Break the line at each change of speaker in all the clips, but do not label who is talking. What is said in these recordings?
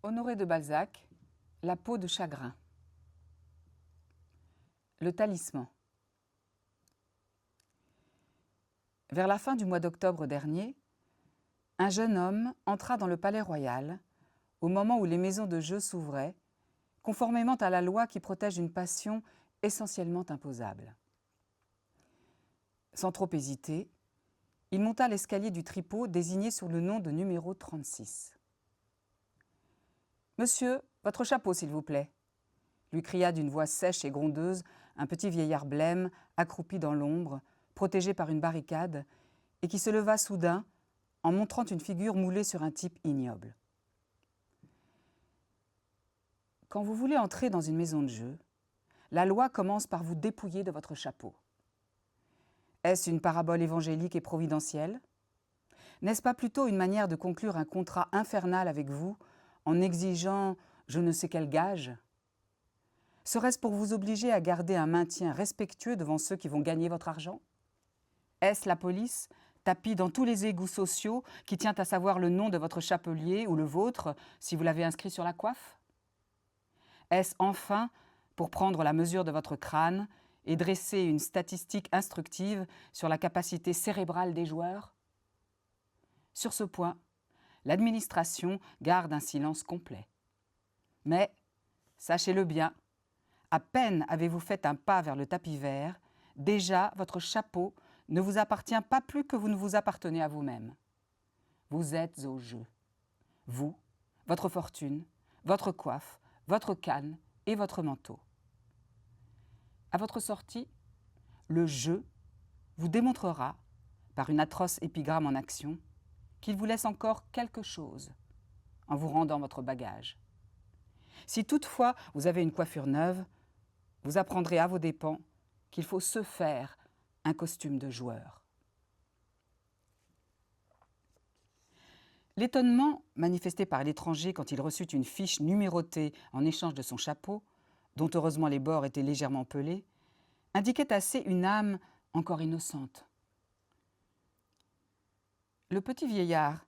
Honoré de Balzac, La peau de chagrin. Le talisman. Vers la fin du mois d'octobre dernier, un jeune homme entra dans le palais royal au moment où les maisons de jeu s'ouvraient, conformément à la loi qui protège une passion essentiellement imposable. Sans trop hésiter, il monta l'escalier du tripot désigné sur le nom de numéro 36. « Monsieur, votre chapeau, s'il vous plaît » lui cria d'une voix sèche et grondeuse un petit vieillard blême, accroupi dans l'ombre, protégé par une barricade, et qui se leva soudain en montrant une figure moulée sur un type ignoble. Quand vous voulez entrer dans une maison de jeu, la loi commence par vous dépouiller de votre chapeau. Est-ce une parabole évangélique et providentielle? N'est-ce pas plutôt une manière de conclure un contrat infernal avec vous en exigeant je ne sais quel gage? Serait-ce pour vous obliger à garder un maintien respectueux devant ceux qui vont gagner votre argent? Est-ce la police, tapie dans tous les égouts sociaux, qui tient à savoir le nom de votre chapelier ou le vôtre, si vous l'avez inscrit sur la coiffe? Est-ce enfin pour prendre la mesure de votre crâne et dresser une statistique instructive sur la capacité cérébrale des joueurs? Sur ce point, l'administration garde un silence complet. Mais, sachez-le bien, à peine avez-vous fait un pas vers le tapis vert, déjà votre chapeau ne vous appartient pas plus que vous ne vous appartenez à vous-même. Vous êtes au jeu. Vous, votre fortune, votre coiffe, votre canne et votre manteau. À votre sortie, le jeu vous démontrera, par une atroce épigramme en action, qu'il vous laisse encore quelque chose en vous rendant votre bagage. Si toutefois vous avez une coiffure neuve, vous apprendrez à vos dépens qu'il faut se faire un costume de joueur. L'étonnement manifesté par l'étranger quand il reçut une fiche numérotée en échange de son chapeau, dont heureusement les bords étaient légèrement pelés, indiquait assez une âme encore innocente. Le petit vieillard,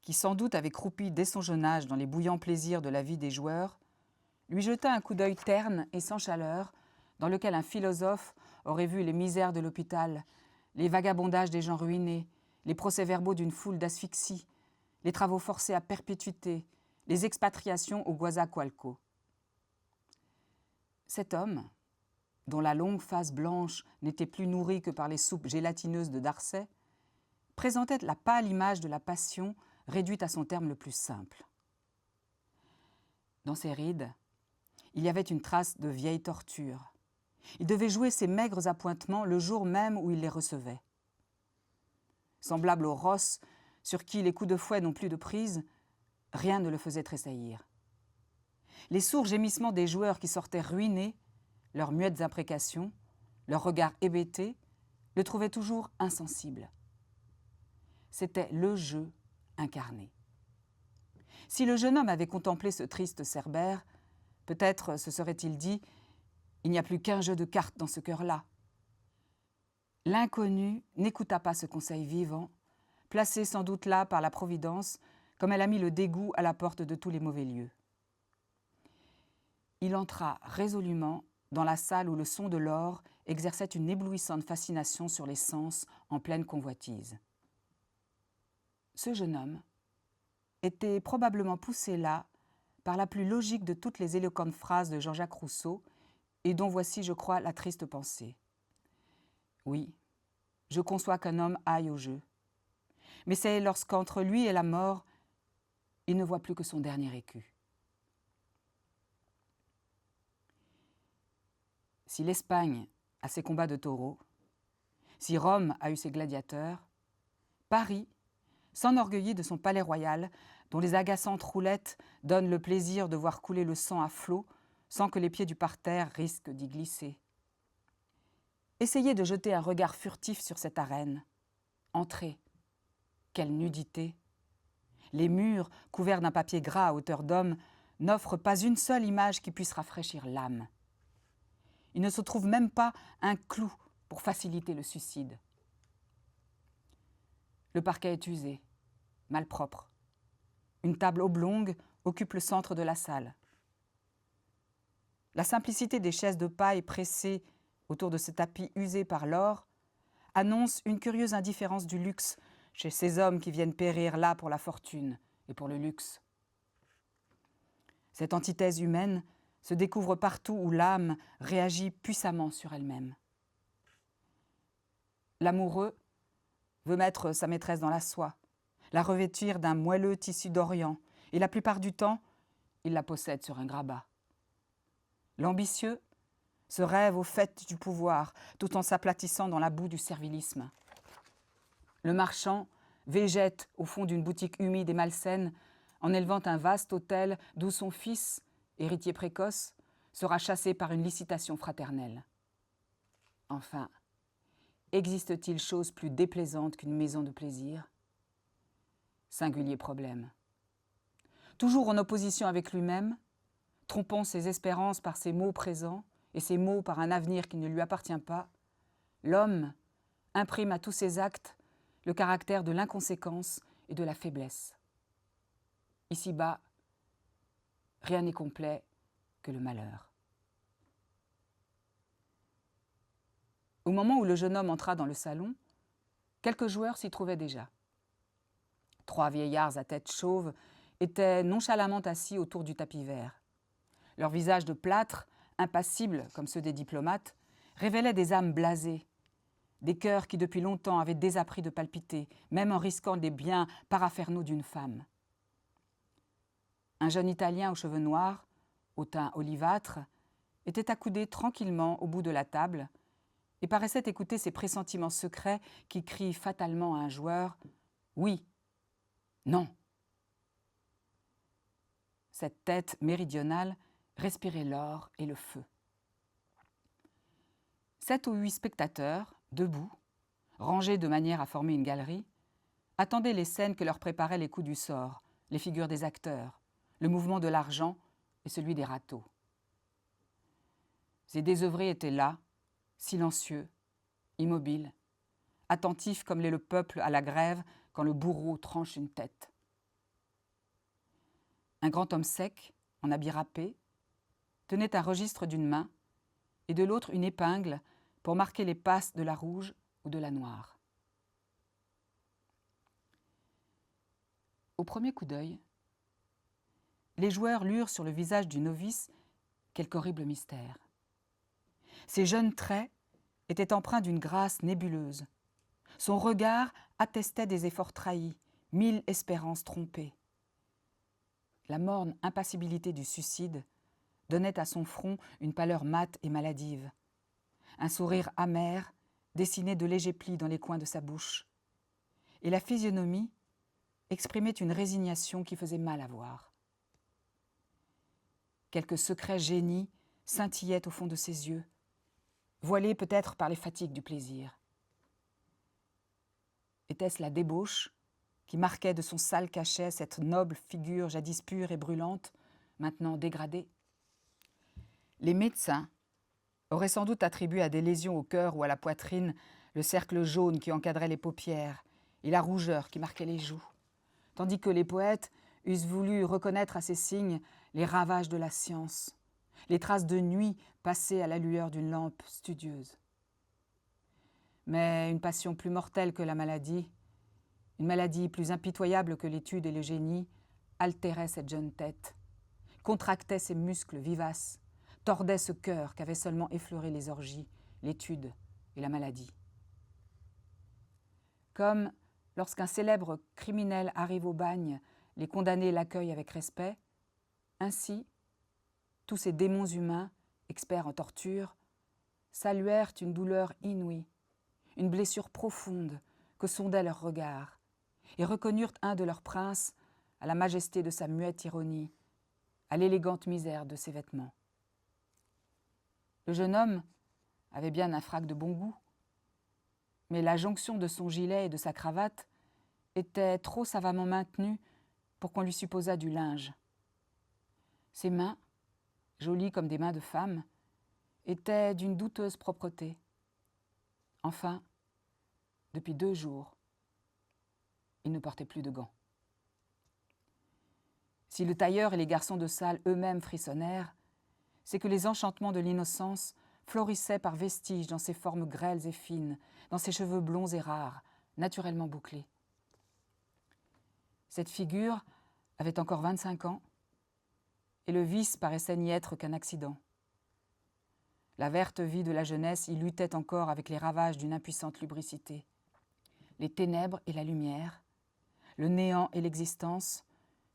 qui sans doute avait croupi dès son jeune âge dans les bouillants plaisirs de la vie des joueurs, lui jeta un coup d'œil terne et sans chaleur, dans lequel un philosophe aurait vu les misères de l'hôpital, les vagabondages des gens ruinés, les procès-verbaux d'une foule d'asphyxie, les travaux forcés à perpétuité, les expatriations au Guazacualco. Cet homme, dont la longue face blanche n'était plus nourrie que par les soupes gélatineuses de Darcet, présentait la pâle image de la passion réduite à son terme le plus simple. Dans ses rides, il y avait une trace de vieille torture. Il devait jouer ses maigres appointements le jour même où il les recevait. Semblable au ross sur qui les coups de fouet n'ont plus de prise, rien ne le faisait tressaillir. Les sourds gémissements des joueurs qui sortaient ruinés, leurs muettes imprécations, leurs regards hébétés, le trouvaient toujours insensible. C'était le jeu incarné. Si le jeune homme avait contemplé ce triste Cerbère, peut-être se serait-il dit « Il n'y a plus qu'un jeu de cartes dans ce cœur-là ». L'inconnu n'écouta pas ce conseil vivant, placé sans doute là par la Providence, comme elle a mis le dégoût à la porte de tous les mauvais lieux. Il entra résolument dans la salle où le son de l'or exerçait une éblouissante fascination sur les sens en pleine convoitise. Ce jeune homme était probablement poussé là par la plus logique de toutes les éloquentes phrases de Jean-Jacques Rousseau, et dont voici, je crois, la triste pensée. Oui, je conçois qu'un homme aille au jeu, mais c'est lorsqu'entre lui et la mort, il ne voit plus que son dernier écu. Si l'Espagne a ses combats de taureaux, si Rome a eu ses gladiateurs, Paris s'enorgueillit de son palais royal, dont les agaçantes roulettes donnent le plaisir de voir couler le sang à flots sans que les pieds du parterre risquent d'y glisser. Essayez de jeter un regard furtif sur cette arène. Entrez. Quelle nudité! Les murs, couverts d'un papier gras à hauteur d'homme, n'offrent pas une seule image qui puisse rafraîchir l'âme. Il ne se trouve même pas un clou pour faciliter le suicide. Le parquet est usé, malpropre. Une table oblongue occupe le centre de la salle. La simplicité des chaises de paille pressées autour de ce tapis usé par l'or annonce une curieuse indifférence du luxe chez ces hommes qui viennent périr là pour la fortune et pour le luxe. Cette antithèse humaine se découvre partout où l'âme réagit puissamment sur elle-même. L'amoureux veut mettre sa maîtresse dans la soie, la revêtir d'un moelleux tissu d'Orient, et la plupart du temps, il la possède sur un grabat. L'ambitieux se rêve au fait du pouvoir, tout en s'aplatissant dans la boue du servilisme. Le marchand végète au fond d'une boutique humide et malsaine, en élevant un vaste hôtel d'où son fils, héritier précoce, sera chassé par une licitation fraternelle. Enfin, existe-t-il chose plus déplaisante qu'une maison de plaisir ? Singulier problème. Toujours en opposition avec lui-même, trompant ses espérances par ses maux présents et ses maux par un avenir qui ne lui appartient pas, l'homme imprime à tous ses actes le caractère de l'inconséquence et de la faiblesse. Ici-bas, rien n'est complet que le malheur. Au moment où le jeune homme entra dans le salon, quelques joueurs s'y trouvaient déjà. 3 vieillards à tête chauve étaient nonchalamment assis autour du tapis vert. Leurs visages de plâtre, impassibles comme ceux des diplomates, révélaient des âmes blasées, des cœurs qui depuis longtemps avaient désappris de palpiter, même en risquant les biens paraphernaux d'une femme. Un jeune Italien aux cheveux noirs, au teint olivâtre, était accoudé tranquillement au bout de la table et paraissait écouter ses pressentiments secrets qui crient fatalement à un joueur « Oui, non ». Cette tête méridionale respirait l'or et le feu. 7 ou 8 spectateurs, debout, rangés de manière à former une galerie, attendaient les scènes que leur préparaient les coups du sort, les figures des acteurs, le mouvement de l'argent et celui des râteaux. Ces désœuvrés étaient là, silencieux, immobiles, attentifs comme l'est le peuple à la grève quand le bourreau tranche une tête. Un grand homme sec, en habit râpé, tenait un registre d'une main et de l'autre une épingle pour marquer les passes de la rouge ou de la noire. Au premier coup d'œil, les joueurs lurent sur le visage du novice quelque horrible mystère. Ses jeunes traits étaient empreints d'une grâce nébuleuse. Son regard attestait des efforts trahis, 1000 espérances trompées. La morne impassibilité du suicide donnait à son front une pâleur mate et maladive. Un sourire amer dessinait de légers plis dans les coins de sa bouche. Et la physionomie exprimait une résignation qui faisait mal à voir. Quelque secret génie scintillait au fond de ses yeux, voilé peut-être par les fatigues du plaisir. Était-ce la débauche qui marquait de son sale cachet cette noble figure jadis pure et brûlante, maintenant dégradée? Les médecins auraient sans doute attribué à des lésions au cœur ou à la poitrine le cercle jaune qui encadrait les paupières et la rougeur qui marquait les joues, tandis que les poètes eussent voulu reconnaître à ces signes les ravages de la science, les traces de nuit passées à la lueur d'une lampe studieuse. Mais une passion plus mortelle que la maladie, une maladie plus impitoyable que l'étude et le génie, altérait cette jeune tête, contractait ses muscles vivaces, tordait ce cœur qu'avaient seulement effleuré les orgies, l'étude et la maladie. Comme lorsqu'un célèbre criminel arrive au bagne, les condamnés l'accueillent avec respect, ainsi, tous ces démons humains, experts en torture, saluèrent une douleur inouïe, une blessure profonde que sondait leur regard, et reconnurent un de leurs princes à la majesté de sa muette ironie, à l'élégante misère de ses vêtements. Le jeune homme avait bien un frac de bon goût, mais la jonction de son gilet et de sa cravate était trop savamment maintenue pour qu'on lui supposât du linge. Ses mains, jolies comme des mains de femme, étaient d'une douteuse propreté. Enfin, depuis 2 jours, il ne portait plus de gants. Si le tailleur et les garçons de salle eux-mêmes frissonnèrent, c'est que les enchantements de l'innocence florissaient par vestiges dans ses formes grêles et fines, dans ses cheveux blonds et rares, naturellement bouclés. Cette figure avait encore 25 ans, et le vice paraissait n'y être qu'un accident. La verte vie de la jeunesse y luttait encore avec les ravages d'une impuissante lubricité. Les ténèbres et la lumière, le néant et l'existence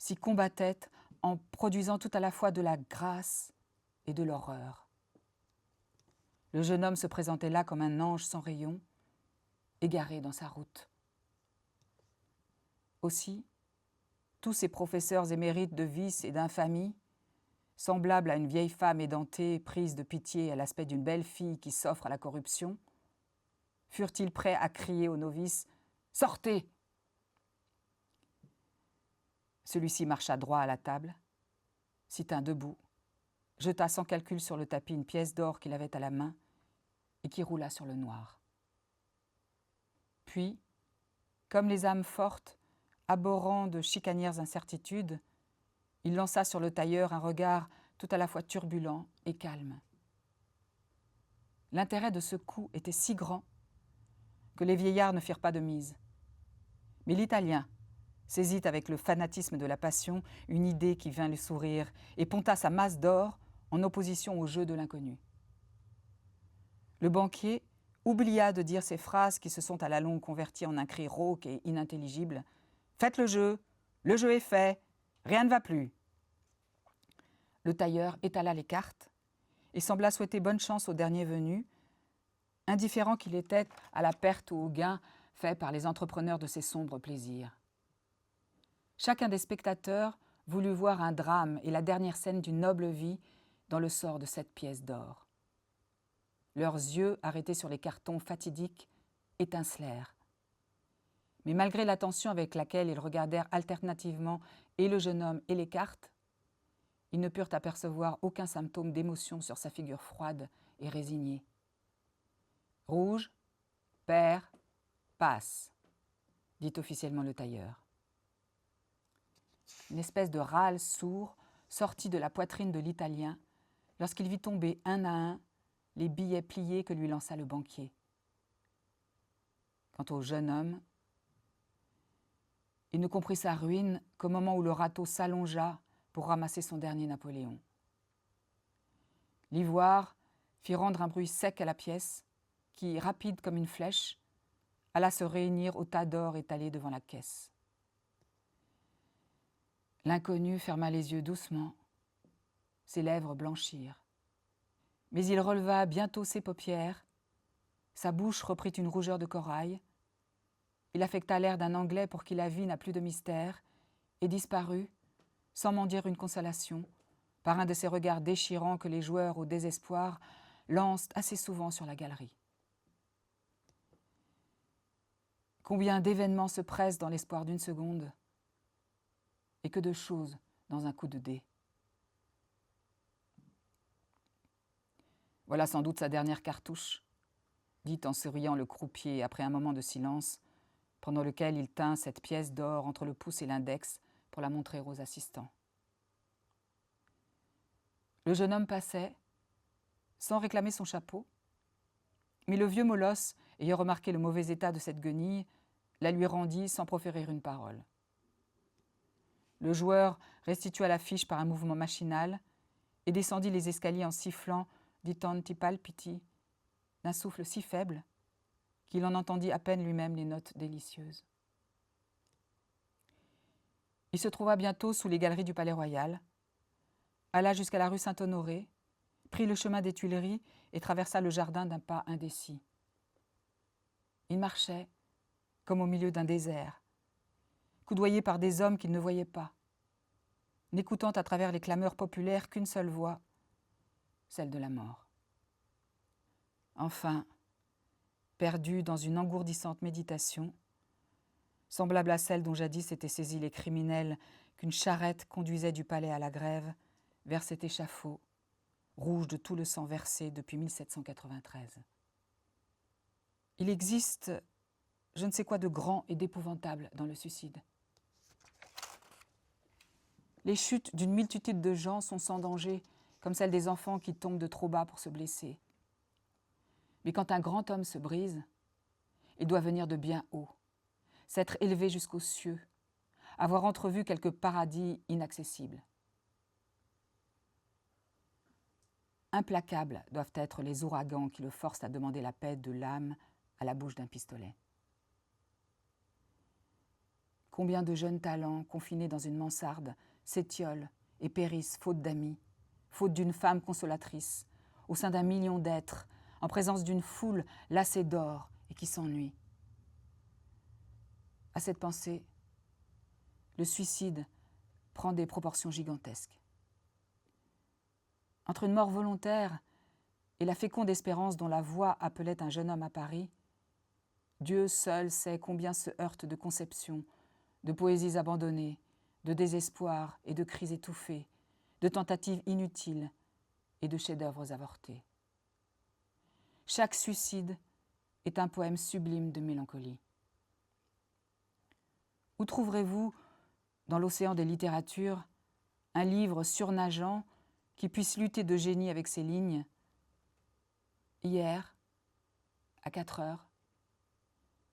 s'y combattaient en produisant tout à la fois de la grâce et de l'horreur. Le jeune homme se présentait là comme un ange sans rayon, égaré dans sa route. Aussi, tous ces professeurs émérites de vice et d'infamie, semblables à une vieille femme édentée, prise de pitié à l'aspect d'une belle fille qui s'offre à la corruption, furent-ils prêts à crier au novice « Sortez !» Celui-ci marcha droit à la table, s'y tint debout, jeta sans calcul sur le tapis une pièce d'or qu'il avait à la main et qui roula sur le noir. Puis, comme les âmes fortes, abhorrant de chicanières incertitudes, il lança sur le tailleur un regard tout à la fois turbulent et calme. L'intérêt de ce coup était si grand que les vieillards ne firent pas de mise. Mais l'Italien saisit avec le fanatisme de la passion une idée qui vint lui sourire et ponta sa masse d'or en opposition au jeu de l'inconnu. Le banquier oublia de dire ces phrases qui se sont à la longue converties en un cri rauque et inintelligible. « Faites le jeu est fait, rien ne va plus !» Le tailleur étala les cartes et sembla souhaiter bonne chance au dernier venu, indifférent qu'il était à la perte ou au gain fait par les entrepreneurs de ces sombres plaisirs. Chacun des spectateurs voulut voir un drame et la dernière scène d'une noble vie dans le sort de cette pièce d'or. Leurs yeux, arrêtés sur les cartons fatidiques, étincelèrent. Mais malgré l'attention avec laquelle ils regardèrent alternativement et le jeune homme et les cartes, ils ne purent apercevoir aucun symptôme d'émotion sur sa figure froide et résignée. Rouge, pair, passe, dit officiellement le tailleur. Une espèce de râle sourd sortit de la poitrine de l'Italien lorsqu'il vit tomber un à un les billets pliés que lui lança le banquier. Quant au jeune homme, il ne comprit sa ruine qu'au moment où le râteau s'allongea pour ramasser son dernier Napoléon. L'ivoire fit rendre un bruit sec à la pièce qui, rapide comme une flèche, alla se réunir au tas d'or étalé devant la caisse. L'inconnu ferma les yeux doucement, ses lèvres blanchirent. Mais il releva bientôt ses paupières, sa bouche reprit une rougeur de corail, il affecta l'air d'un Anglais pour qui la vie n'a plus de mystère, et disparut, sans m'en dire une consolation, par un de ces regards déchirants que les joueurs au désespoir lancent assez souvent sur la galerie. Combien d'événements se pressent dans l'espoir d'une seconde, et que de choses dans un coup de dé. Voilà sans doute sa dernière cartouche, dit en souriant le croupier après un moment de silence, pendant lequel il tint cette pièce d'or entre le pouce et l'index pour la montrer aux assistants. Le jeune homme passait, sans réclamer son chapeau, mais le vieux molosse, ayant remarqué le mauvais état de cette guenille, la lui rendit sans proférer une parole. Le joueur restitua la fiche par un mouvement machinal et descendit les escaliers en sifflant di tanti palpiti, d'un souffle si faible qu'il en entendit à peine lui-même les notes délicieuses. Il se trouva bientôt sous les galeries du Palais-Royal, alla jusqu'à la rue Saint-Honoré, prit le chemin des Tuileries et traversa le jardin d'un pas indécis. Il marchait comme au milieu d'un désert, coudoyé par des hommes qu'il ne voyait pas, n'écoutant à travers les clameurs populaires qu'une seule voix, celle de la mort. Enfin, perdu dans une engourdissante méditation, semblable à celle dont jadis étaient saisis les criminels qu'une charrette conduisait du palais à la grève, vers cet échafaud, rouge de tout le sang versé depuis 1793. Il existe je ne sais quoi de grand et d'épouvantable dans le suicide. Les chutes d'une multitude de gens sont sans danger, comme celles des enfants qui tombent de trop bas pour se blesser. Mais quand un grand homme se brise, il doit venir de bien haut, s'être élevé jusqu'aux cieux, avoir entrevu quelque paradis inaccessible. Implacables doivent être les ouragans qui le forcent à demander la paix de l'âme à la bouche d'un pistolet. Combien de jeunes talents confinés dans une mansarde s'étiolent et périssent faute d'amis, faute d'une femme consolatrice, au sein d'un million d'êtres, en présence d'une foule lassée d'or et qui s'ennuie. À cette pensée, le suicide prend des proportions gigantesques. Entre une mort volontaire et la féconde espérance dont la voix appelait un jeune homme à Paris, Dieu seul sait combien se heurtent de conceptions, de poésies abandonnées, de désespoir et de cris étouffés, de tentatives inutiles et de chefs-d'œuvre avortés. Chaque suicide est un poème sublime de mélancolie. Où trouverez-vous, dans l'océan des littératures, un livre surnageant qui puisse lutter de génie avec ces lignes ? Hier, à 4 heures,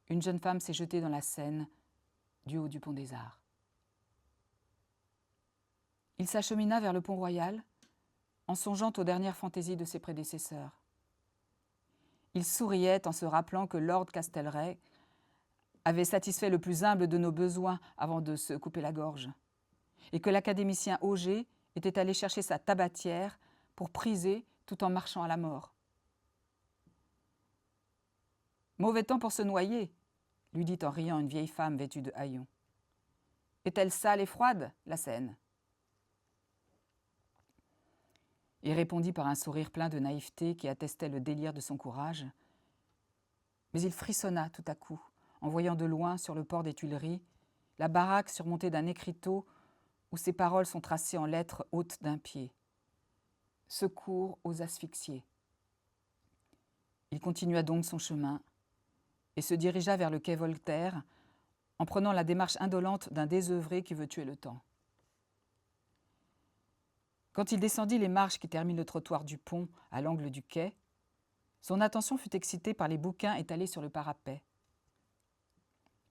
une jeune femme s'est jetée dans la Seine du haut du pont des Arts. Il s'achemina vers le pont Royal en songeant aux dernières fantaisies de ses prédécesseurs. Il souriait en se rappelant que Lord Castlereagh avait satisfait le plus humble de nos besoins avant de se couper la gorge, et que l'académicien Auger était allé chercher sa tabatière pour priser tout en marchant à la mort. « Mauvais temps pour se noyer », lui dit en riant une vieille femme vêtue de haillons. « Est-elle sale et froide, la Seine ?» Il répondit par un sourire plein de naïveté qui attestait le délire de son courage. Mais il frissonna tout à coup en voyant de loin, sur le port des Tuileries, la baraque surmontée d'un écriteau où ces paroles sont tracées en lettres hautes d'1 pied. « Secours aux asphyxiés ». Il continua donc son chemin et se dirigea vers le quai Voltaire en prenant la démarche indolente d'un désœuvré qui veut tuer le temps. Quand il descendit les marches qui terminent le trottoir du pont à l'angle du quai, son attention fut excitée par les bouquins étalés sur le parapet.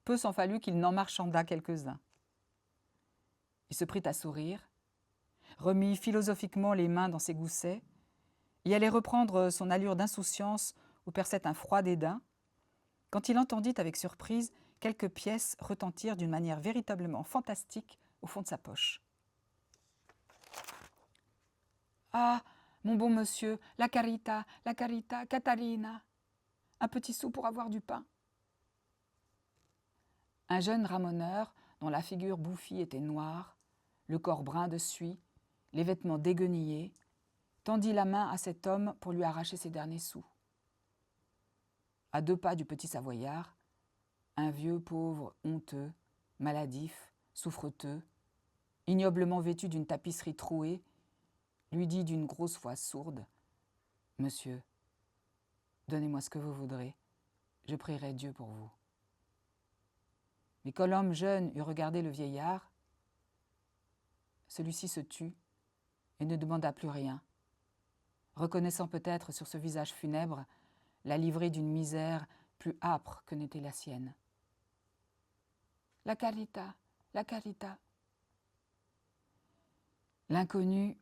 Peu s'en fallut qu'il n'en marchandât quelques-uns. Il se prit à sourire, remit philosophiquement les mains dans ses goussets, et allait reprendre son allure d'insouciance où perçait un froid dédain, quand il entendit avec surprise quelques pièces retentir d'une manière véritablement fantastique au fond de sa poche. « Ah, mon bon monsieur, la carita, Catarina, un petit sou pour avoir du pain. » Un jeune ramoneur, dont la figure bouffie était noire, le corps brun de suie, les vêtements déguenillés, tendit la main à cet homme pour lui arracher ses derniers sous. À 2 pas du petit Savoyard, un vieux pauvre honteux, maladif, souffreteux, ignoblement vêtu d'une tapisserie trouée, lui dit d'une grosse voix sourde : « Monsieur, donnez-moi ce que vous voudrez, je prierai Dieu pour vous. » Mais quand l'homme jeune eut regardé le vieillard, celui-ci se tut et ne demanda plus rien, reconnaissant peut-être sur ce visage funèbre la livrée d'une misère plus âpre que n'était la sienne. « La carita, la carita. » L'inconnu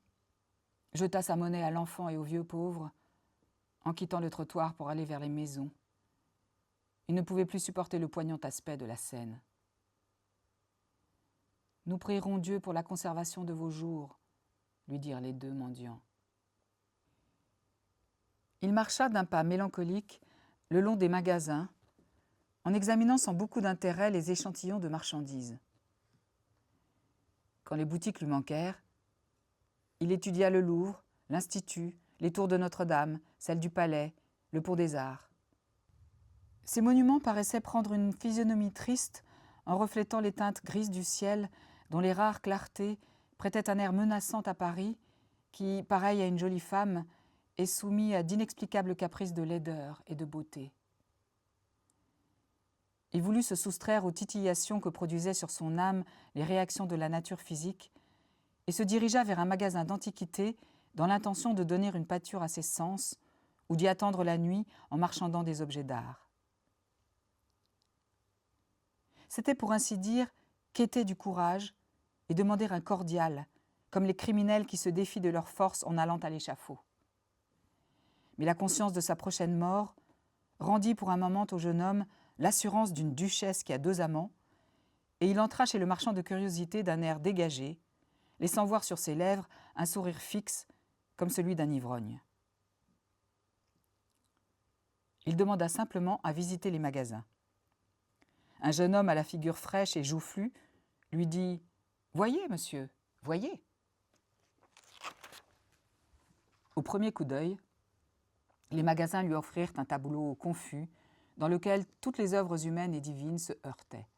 jeta sa monnaie à l'enfant et au vieux pauvre en quittant le trottoir pour aller vers les maisons. Il ne pouvait plus supporter le poignant aspect de la scène. « Nous prierons Dieu pour la conservation de vos jours, » lui dirent les 2 mendiants. Il marcha d'un pas mélancolique le long des magasins, en examinant sans beaucoup d'intérêt les échantillons de marchandises. Quand les boutiques lui manquèrent, il étudia le Louvre, l'Institut, les tours de Notre-Dame, celles du Palais, le pont des Arts. Ces monuments paraissaient prendre une physionomie triste en reflétant les teintes grises du ciel dont les rares clartés prêtaient un air menaçant à Paris qui, pareil à une jolie femme, est soumis à d'inexplicables caprices de laideur et de beauté. Il voulut se soustraire aux titillations que produisaient sur son âme les réactions de la nature physique et se dirigea vers un magasin d'antiquités dans l'intention de donner une pâture à ses sens ou d'y attendre la nuit en marchandant des objets d'art. C'était pour ainsi dire quêter du courage et demander un cordial, comme les criminels qui se défient de leur force en allant à l'échafaud. Mais la conscience de sa prochaine mort rendit pour un moment au jeune homme l'assurance d'une duchesse qui a 2 amants, et il entra chez le marchand de curiosités d'un air dégagé, laissant voir sur ses lèvres un sourire fixe comme celui d'un ivrogne. Il demanda simplement à visiter les magasins. Un jeune homme à la figure fraîche et joufflue lui dit « Voyez, monsieur, voyez !» Au premier coup d'œil, les magasins lui offrirent un tableau confus dans lequel toutes les œuvres humaines et divines se heurtaient.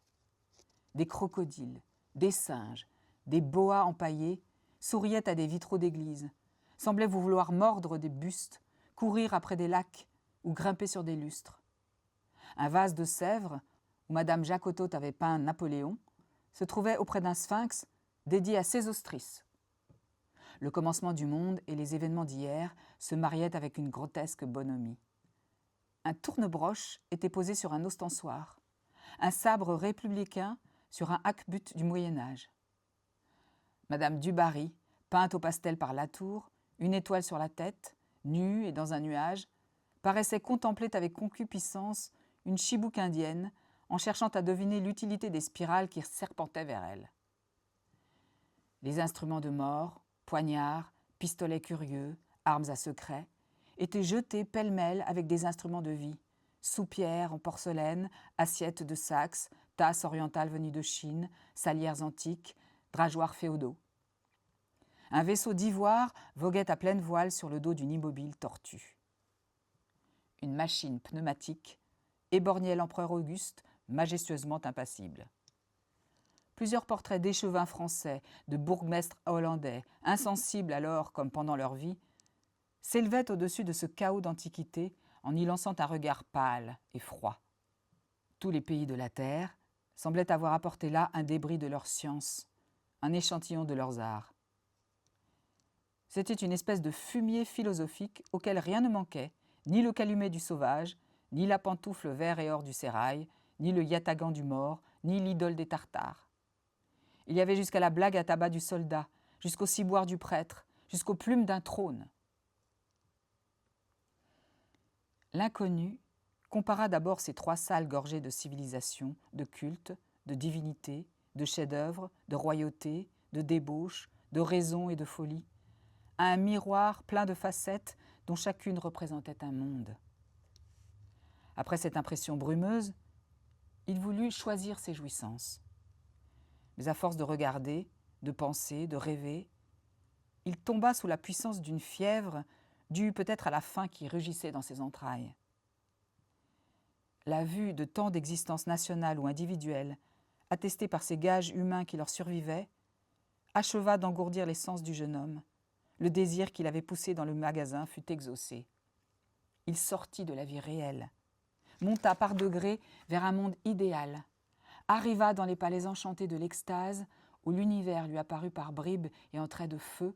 Des crocodiles, des singes, des boas empaillés souriaient à des vitraux d'église, semblaient vouloir mordre des bustes, courir après des lacs ou grimper sur des lustres. Un vase de Sèvres, où Madame Jacotot avait peint Napoléon, se trouvait auprès d'un sphinx dédié à Sésostris. Le commencement du monde et les événements d'hier se mariaient avec une grotesque bonhomie. Un tourne-broche était posé sur un ostensoir, un sabre républicain sur un hacquebut du Moyen-Âge. Madame Dubarry, peinte au pastel par Latour, une étoile sur la tête, nue et dans un nuage, paraissait contempler avec concupiscence une chibouque indienne en cherchant à deviner l'utilité des spirales qui serpentaient vers elle. Les instruments de mort, poignards, pistolets curieux, armes à secret, étaient jetés pêle-mêle avec des instruments de vie, soupières en porcelaine, assiettes de Saxe, tasses orientales venues de Chine, salières antiques, drageoirs féodaux. Un vaisseau d'ivoire voguait à pleine voile sur le dos d'une immobile tortue. Une machine pneumatique éborgnait l'empereur Auguste, majestueusement impassible. Plusieurs portraits d'échevins français, de bourgmestres hollandais, insensibles alors comme pendant leur vie, s'élevaient au-dessus de ce chaos d'antiquité en y lançant un regard pâle et froid. Tous les pays de la Terre semblaient avoir apporté là un débris de leur science, un échantillon de leurs arts. C'était une espèce de fumier philosophique auquel rien ne manquait, ni le calumet du sauvage, ni la pantoufle vert et or du sérail, ni le yatagan du mort, ni l'idole des Tartares. Il y avait jusqu'à la blague à tabac du soldat, jusqu'au ciboire du prêtre, jusqu'aux plumes d'un trône. L'inconnu compara d'abord ces 3 salles gorgées de civilisation, de culte, de divinité, de chefs-d'œuvre, de royauté, de débauche, de raison et de folie, à un miroir plein de facettes dont chacune représentait un monde. Après cette impression brumeuse, il voulut choisir ses jouissances. Mais à force de regarder, de penser, de rêver, il tomba sous la puissance d'une fièvre due peut-être à la faim qui rugissait dans ses entrailles. La vue de tant d'existences nationales ou individuelles, attestées par ces gages humains qui leur survivaient, acheva d'engourdir les sens du jeune homme. Le désir qu'il avait poussé dans le magasin fut exaucé. Il sortit de la vie réelle, monta par degrés vers un monde idéal, arriva dans les palais enchantés de l'extase où l'univers lui apparut par bribes et en traits de feu,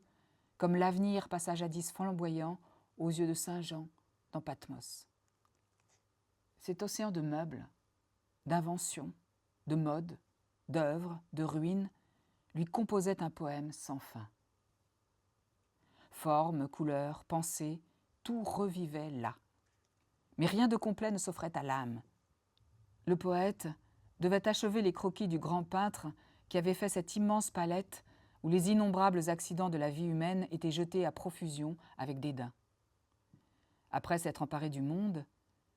comme l'avenir passa jadis flamboyant aux yeux de Saint Jean dans Patmos. Cet océan de meubles, d'inventions, de modes, d'œuvres, de ruines, lui composait un poème sans fin. Formes, couleurs, pensées, tout revivait là. Mais rien de complet ne s'offrait à l'âme. Le poète devait achever les croquis du grand peintre qui avait fait cette immense palette où les innombrables accidents de la vie humaine étaient jetés à profusion avec dédain. Après s'être emparé du monde,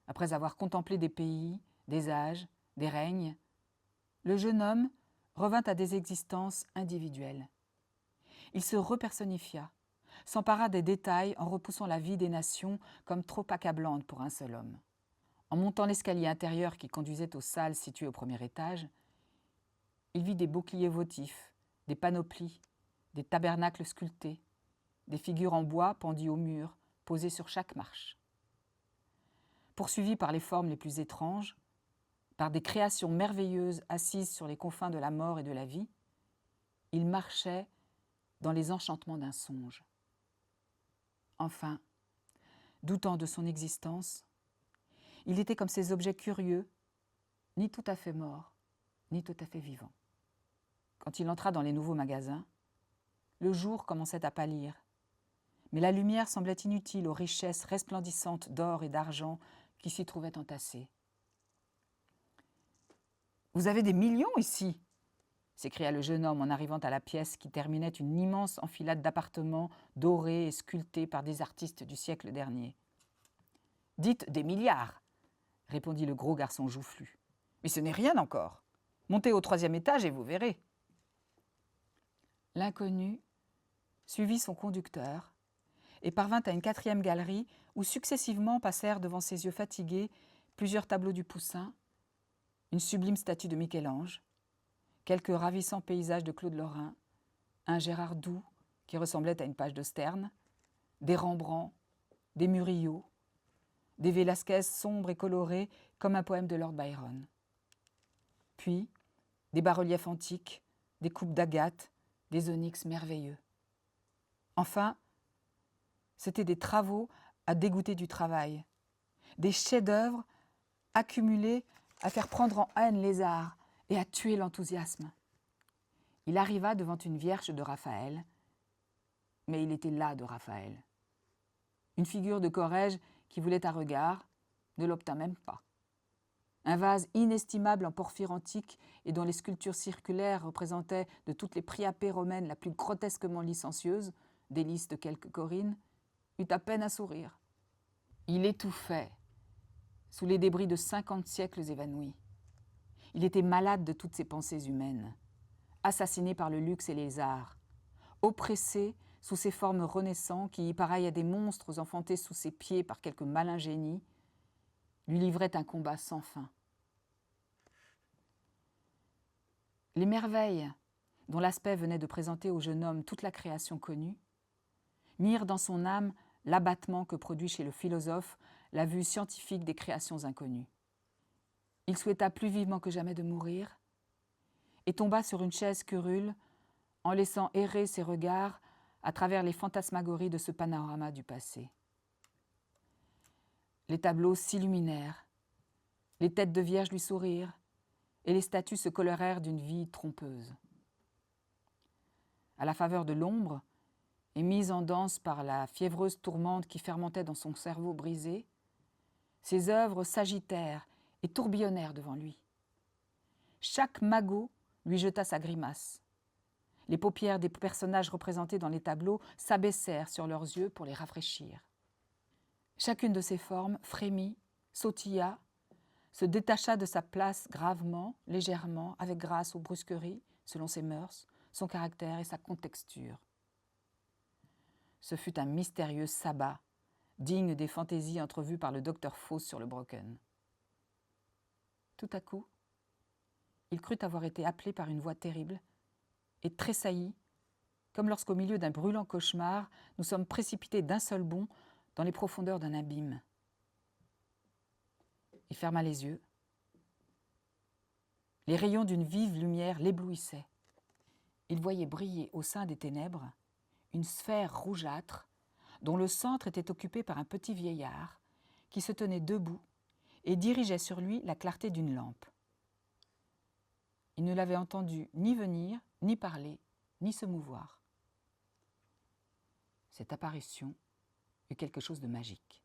après avoir contemplé des pays, des âges, des règnes, le jeune homme revint à des existences individuelles. Il se repersonnifia, s'empara des détails en repoussant la vie des nations comme trop accablante pour un seul homme. En montant l'escalier intérieur qui conduisait aux salles situées au premier étage, il vit des boucliers votifs, des panoplies, des tabernacles sculptés, des figures en bois pendues au mur, posées sur chaque marche. Poursuivi par les formes les plus étranges, par des créations merveilleuses assises sur les confins de la mort et de la vie, il marchait dans les enchantements d'un songe. Enfin, doutant de son existence, il était comme ces objets curieux, ni tout à fait morts, ni tout à fait vivants. Quand il entra dans les nouveaux magasins, le jour commençait à pâlir, mais la lumière semblait inutile aux richesses resplendissantes d'or et d'argent qui s'y trouvaient entassées. « Vous avez des millions ici !» s'écria le jeune homme en arrivant à la pièce qui terminait une immense enfilade d'appartements dorés et sculptés par des artistes du siècle dernier. « Dites des milliards !» répondit le gros garçon joufflu. « Mais ce n'est rien encore. Montez au 3e étage et vous verrez. » L'inconnu suivit son conducteur et parvint à une 4e galerie où successivement passèrent devant ses yeux fatigués plusieurs tableaux du Poussin, une sublime statue de Michel-Ange, quelques ravissants paysages de Claude Lorrain, un Gérard Doux qui ressemblait à une page de Sterne, des Rembrandt, des Murillo, des Vélasquez sombres et colorés comme un poème de Lord Byron. Puis, des bas-reliefs antiques, des coupes d'agate, des onyx merveilleux. Enfin, c'étaient des travaux à dégoûter du travail, des chefs-d'œuvre accumulés à faire prendre en haine les arts et à tuer l'enthousiasme. Il arriva devant une Vierge de Raphaël, mais il était las de Raphaël. Une figure de Corrège qui voulait un regard ne l'obtint même pas. Un vase inestimable en porphyre antique et dont les sculptures circulaires représentaient de toutes les priapées romaines la plus grotesquement licencieuse, délice de quelques Corinnes, eut à peine à sourire. Il étouffait sous les débris de 50 siècles évanouis. Il était malade de toutes ces pensées humaines, assassiné par le luxe et les arts, oppressé sous ces formes renaissantes qui, pareilles à des monstres enfantés sous ses pieds par quelque malin génie, lui livraient un combat sans fin. Les merveilles, dont l'aspect venait de présenter au jeune homme toute la création connue, mirent dans son âme l'abattement que produit chez le philosophe la vue scientifique des créations inconnues. Il souhaita plus vivement que jamais de mourir et tomba sur une chaise curule en laissant errer ses regards à travers les fantasmagories de ce panorama du passé. Les tableaux s'illuminèrent, les têtes de vierges lui sourirent et les statues se colorèrent d'une vie trompeuse. À la faveur de l'ombre, et mise en danse par la fiévreuse tourmente qui fermentait dans son cerveau brisé, ses œuvres s'agitèrent et tourbillonnèrent devant lui. Chaque magot lui jeta sa grimace. Les paupières des personnages représentés dans les tableaux s'abaissèrent sur leurs yeux pour les rafraîchir. Chacune de ces formes frémit, sautilla, se détacha de sa place gravement, légèrement, avec grâce ou brusquerie, selon ses mœurs, son caractère et sa contexture. Ce fut un mystérieux sabbat, digne des fantaisies entrevues par le docteur Faust sur le Brocken. Tout à coup, il crut avoir été appelé par une voix terrible et tressaillit, comme lorsqu'au milieu d'un brûlant cauchemar, nous sommes précipités d'un seul bond dans les profondeurs d'un abîme. Il ferma les yeux. Les rayons d'une vive lumière l'éblouissaient. Il voyait briller au sein des ténèbres une sphère rougeâtre dont le centre était occupé par un petit vieillard qui se tenait debout et dirigeait sur lui la clarté d'une lampe. Il ne l'avait entendu ni venir, ni parler, ni se mouvoir. Cette apparition eut quelque chose de magique.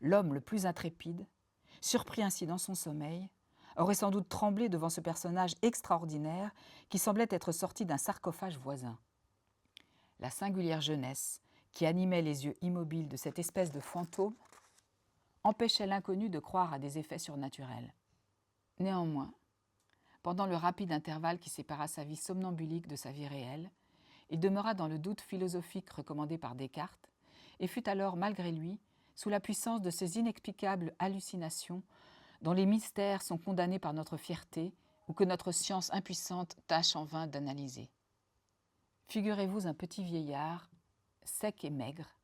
L'homme le plus intrépide, surpris ainsi dans son sommeil, aurait sans doute tremblé devant ce personnage extraordinaire qui semblait être sorti d'un sarcophage voisin. La singulière jeunesse qui animait les yeux immobiles de cette espèce de fantôme empêchait l'inconnu de croire à des effets surnaturels. Néanmoins, pendant le rapide intervalle qui sépara sa vie somnambulique de sa vie réelle, il demeura dans le doute philosophique recommandé par Descartes et fut alors, malgré lui, sous la puissance de ces inexplicables hallucinations dont les mystères sont condamnés par notre fierté ou que notre science impuissante tâche en vain d'analyser. Figurez-vous un petit vieillard, sec et maigre,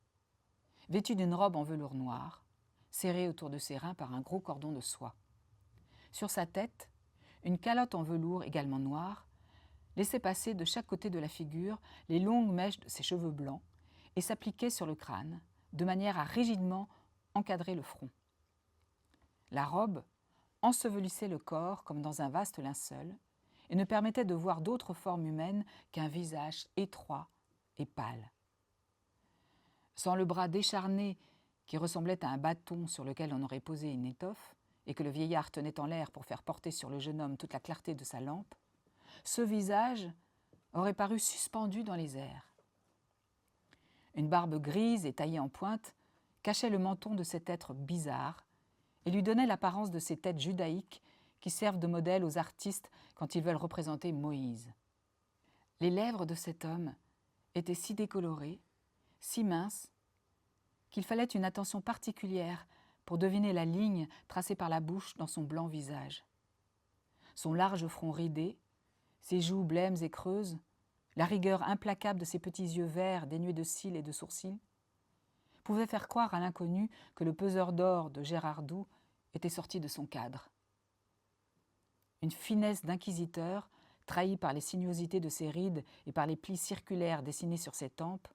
vêtu d'une robe en velours noir, serrée autour de ses reins par un gros cordon de soie. Sur sa tête, une calotte en velours également noire, laissait passer de chaque côté de la figure les longues mèches de ses cheveux blancs et s'appliquait sur le crâne, de manière à rigidement encadrer le front. La robe ensevelissait le corps comme dans un vaste linceul et ne permettait de voir d'autres formes humaines qu'un visage étroit et pâle. Sans le bras décharné qui ressemblait à un bâton sur lequel on aurait posé une étoffe et que le vieillard tenait en l'air pour faire porter sur le jeune homme toute la clarté de sa lampe, ce visage aurait paru suspendu dans les airs. Une barbe grise et taillée en pointe cachait le menton de cet être bizarre et lui donnait l'apparence de ces têtes judaïques qui servent de modèle aux artistes quand ils veulent représenter Moïse. Les lèvres de cet homme étaient si décolorées, si minces, qu'il fallait une attention particulière pour deviner la ligne tracée par la bouche dans son blanc visage. Son large front ridé, ses joues blêmes et creuses, la rigueur implacable de ses petits yeux verts dénués de cils et de sourcils, pouvaient faire croire à l'inconnu que le peseur d'or de Gérardou était sorti de son cadre. Une finesse d'inquisiteur, trahie par les sinuosités de ses rides et par les plis circulaires dessinés sur ses tempes,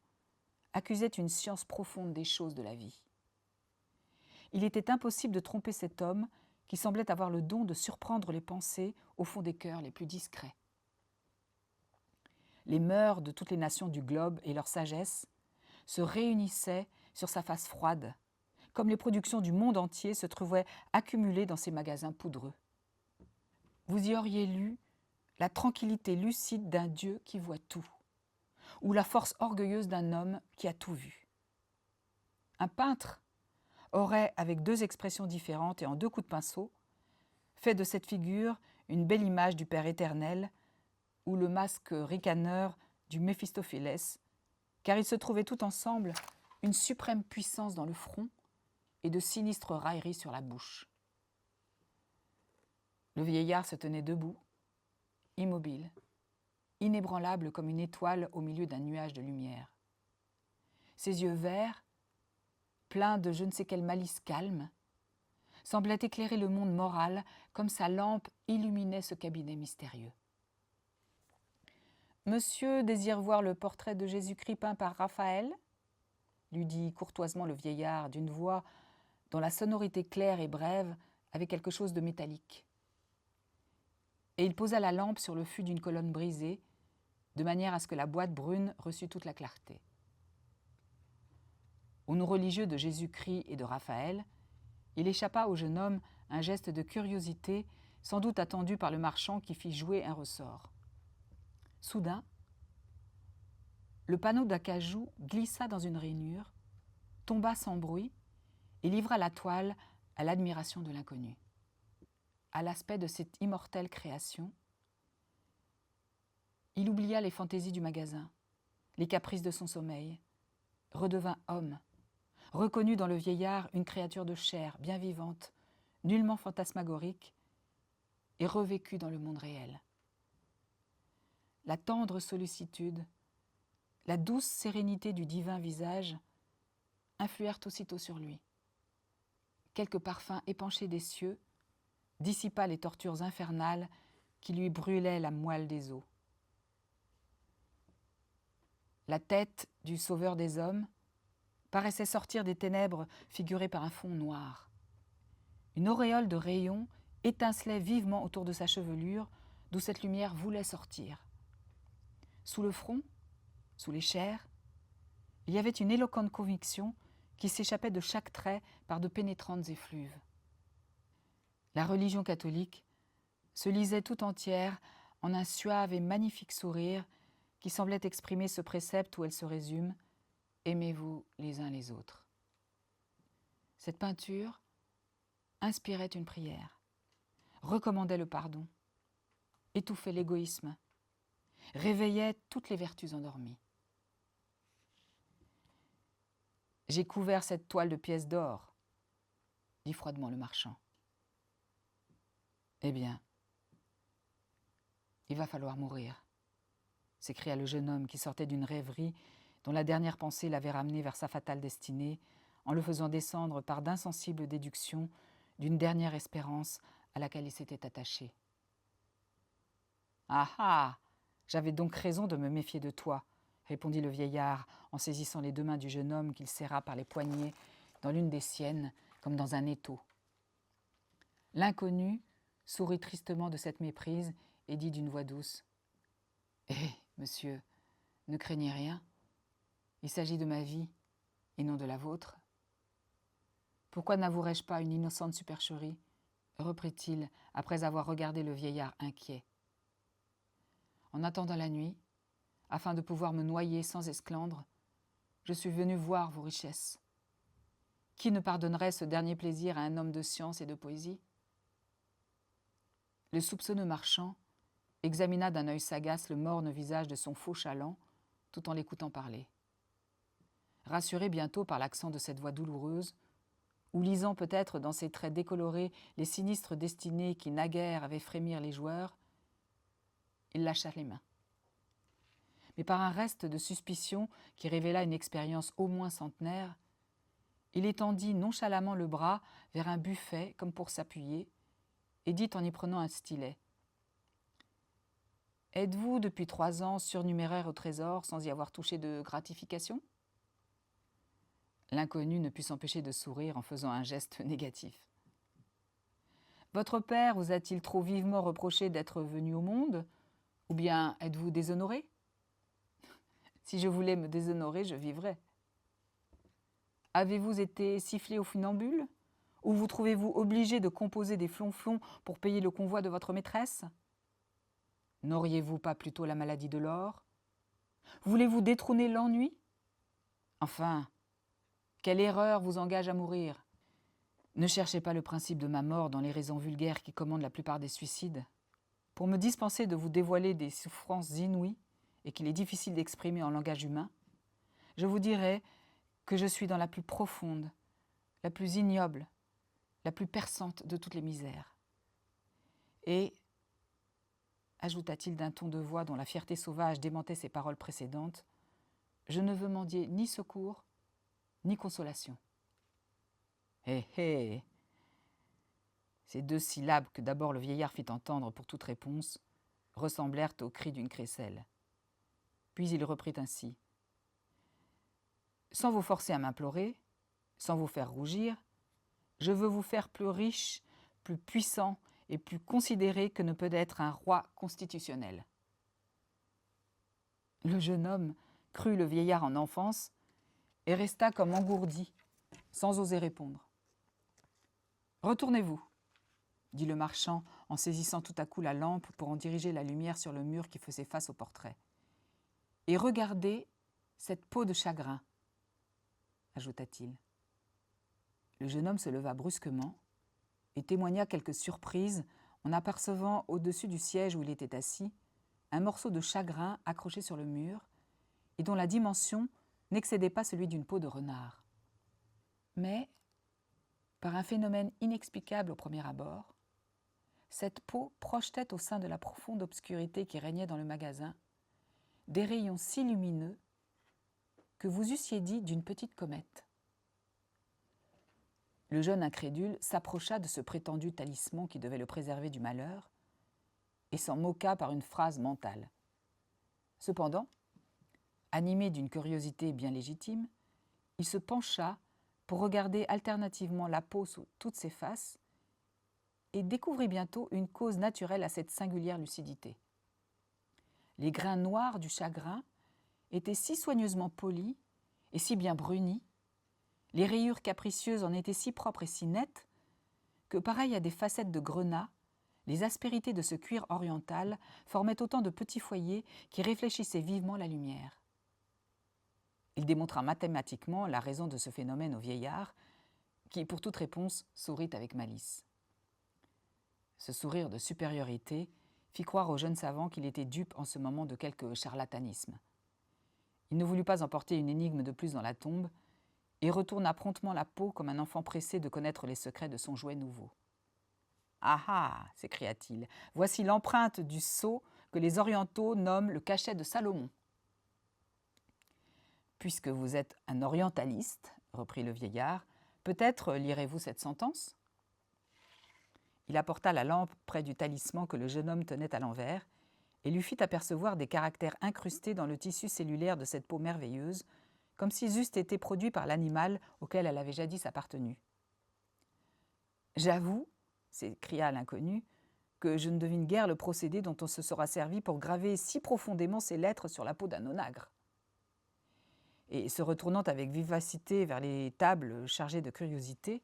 accusait une science profonde des choses de la vie. Il était impossible de tromper cet homme qui semblait avoir le don de surprendre les pensées au fond des cœurs les plus discrets. Les mœurs de toutes les nations du globe et leur sagesse se réunissaient sur sa face froide, comme les productions du monde entier se trouvaient accumulées dans ces magasins poudreux. Vous y auriez lu la tranquillité lucide d'un Dieu qui voit tout, ou la force orgueilleuse d'un homme qui a tout vu. Un peintre aurait, avec deux expressions différentes et en deux coups de pinceau, fait de cette figure une belle image du Père éternel ou le masque ricaneur du Méphistophélès, car ils se trouvaient tout ensemble une suprême puissance dans le front et de sinistres railleries sur la bouche. Le vieillard se tenait debout, immobile, inébranlable comme une étoile au milieu d'un nuage de lumière. Ses yeux verts, pleins de je ne sais quelle malice calme, semblaient éclairer le monde moral comme sa lampe illuminait ce cabinet mystérieux. « Monsieur désire voir le portrait de Jésus-Christ peint par Raphaël ?» lui dit courtoisement le vieillard d'une voix dont la sonorité claire et brève avait quelque chose de métallique. Et il posa la lampe sur le fût d'une colonne brisée, de manière à ce que la boîte brune reçût toute la clarté. Aux noms religieux de Jésus-Christ et de Raphaël, il échappa au jeune homme un geste de curiosité, sans doute attendu par le marchand qui fit jouer un ressort. Soudain, le panneau d'acajou glissa dans une rainure, tomba sans bruit et livra la toile à l'admiration de l'inconnu. À l'aspect de cette immortelle création, il oublia les fantaisies du magasin, les caprices de son sommeil, redevint homme, reconnut dans le vieillard une créature de chair bien vivante, nullement fantasmagorique, et revécut dans le monde réel. La tendre sollicitude, la douce sérénité du divin visage influèrent aussitôt sur lui. Quelque parfum épanché des cieux dissipa les tortures infernales qui lui brûlaient la moelle des os. La tête du sauveur des hommes paraissait sortir des ténèbres figurées par un fond noir. Une auréole de rayons étincelait vivement autour de sa chevelure, d'où cette lumière voulait sortir. Sous le front, sous les chairs, il y avait une éloquente conviction qui s'échappait de chaque trait par de pénétrantes effluves. La religion catholique se lisait tout entière en un suave et magnifique sourire qui semblait exprimer ce précepte où elle se résume « Aimez-vous les uns les autres ». Cette peinture inspirait une prière, recommandait le pardon, étouffait l'égoïsme, réveillait toutes les vertus endormies. « J'ai couvert cette toile de pièces d'or », dit froidement le marchand. « Eh bien, il va falloir mourir », s'écria le jeune homme qui sortait d'une rêverie dont la dernière pensée l'avait ramené vers sa fatale destinée, en le faisant descendre par d'insensibles déductions d'une dernière espérance à laquelle il s'était attaché. « Ah ah ! J'avais donc raison de me méfier de toi, répondit le vieillard en saisissant les deux mains du jeune homme qu'il serra par les poignets dans l'une des siennes, comme dans un étau. L'inconnu sourit tristement de cette méprise et dit d'une voix douce : « Eh, monsieur, ne craignez rien. Il s'agit de ma vie et non de la vôtre. » « Pourquoi n'avouerais-je pas une innocente supercherie ?» reprit-il après avoir regardé le vieillard inquiet. « En attendant la nuit, afin de pouvoir me noyer sans esclandre, je suis venu voir vos richesses. Qui ne pardonnerait ce dernier plaisir à un homme de science et de poésie ? » Le soupçonneux marchand examina d'un œil sagace le morne visage de son faux chaland, tout en l'écoutant parler. Rassuré bientôt par l'accent de cette voix douloureuse, ou lisant peut-être dans ses traits décolorés les sinistres destinées qui naguère avaient frémir les joueurs, il lâcha les mains. Mais par un reste de suspicion qui révéla une expérience au moins centenaire, il étendit nonchalamment le bras vers un buffet comme pour s'appuyer et dit en y prenant un stylet : « Êtes-vous depuis 3 ans surnuméraire au trésor sans y avoir touché de gratification ?» L'inconnu ne put s'empêcher de sourire en faisant un geste négatif. « Votre père vous a-t-il trop vivement reproché d'être venu au monde ? Ou bien êtes-vous déshonoré ? Si je voulais me déshonorer, je vivrais. Avez-vous été sifflé au funambule ? Ou vous trouvez-vous obligé de composer des flonflons pour payer le convoi de votre maîtresse ? N'auriez-vous pas plutôt la maladie de l'or ? Voulez-vous détrôner l'ennui ? Enfin, quelle erreur vous engage à mourir ? Ne cherchez pas le principe de ma mort dans les raisons vulgaires qui commandent la plupart des suicides. Pour me dispenser de vous dévoiler des souffrances inouïes et qu'il est difficile d'exprimer en langage humain, je vous dirai que je suis dans la plus profonde, la plus ignoble, la plus perçante de toutes les misères. Et, ajouta-t-il d'un ton de voix dont la fierté sauvage démentait ses paroles précédentes, je ne veux mendier ni secours, ni consolation. Hé hé ! Ces 2 syllabes que d'abord le vieillard fit entendre pour toute réponse ressemblèrent aux cris d'une crécelle. Puis il reprit ainsi : « Sans vous forcer à m'implorer, sans vous faire rougir, je veux vous faire plus riche, plus puissant et plus considéré que ne peut être un roi constitutionnel. » Le jeune homme crut le vieillard en enfance et resta comme engourdi, sans oser répondre. « Retournez-vous, » dit le marchand en saisissant tout à coup la lampe pour en diriger la lumière sur le mur qui faisait face au portrait. « Et regardez cette peau de chagrin, » ajouta-t-il. Le jeune homme se leva brusquement et témoigna quelque surprise en apercevant au-dessus du siège où il était assis un morceau de chagrin accroché sur le mur et dont la dimension n'excédait pas celui d'une peau de renard. Mais, par un phénomène inexplicable au premier abord, cette peau projetait au sein de la profonde obscurité qui régnait dans le magasin des rayons si lumineux que vous eussiez dit d'une petite comète. Le jeune incrédule s'approcha de ce prétendu talisman qui devait le préserver du malheur et s'en moqua par une phrase mentale. Cependant, animé d'une curiosité bien légitime, il se pencha pour regarder alternativement la peau sous toutes ses faces et découvrit bientôt une cause naturelle à cette singulière lucidité. Les grains noirs du chagrin étaient si soigneusement polis et si bien brunis, les rayures capricieuses en étaient si propres et si nettes, que, pareil à des facettes de grenat, les aspérités de ce cuir oriental formaient autant de petits foyers qui réfléchissaient vivement la lumière. Il démontra mathématiquement la raison de ce phénomène au vieillard, qui, pour toute réponse, sourit avec malice. Ce sourire de supériorité fit croire au jeune savant qu'il était dupe en ce moment de quelque charlatanisme. Il ne voulut pas emporter une énigme de plus dans la tombe et retourna promptement la peau comme un enfant pressé de connaître les secrets de son jouet nouveau. « Ah ah !» s'écria-t-il, « voici l'empreinte du sceau que les orientaux nomment le cachet de Salomon. » « Puisque vous êtes un orientaliste, » reprit le vieillard, « peut-être lirez-vous cette sentence ?» Il apporta la lampe près du talisman que le jeune homme tenait à l'envers et lui fit apercevoir des caractères incrustés dans le tissu cellulaire de cette peau merveilleuse, comme s'ils eussent été produits par l'animal auquel elle avait jadis appartenu. « J'avoue, s'écria l'inconnu, que je ne devine guère le procédé dont on se sera servi pour graver si profondément ces lettres sur la peau d'un onagre. » Et se retournant avec vivacité vers les tables chargées de curiosités,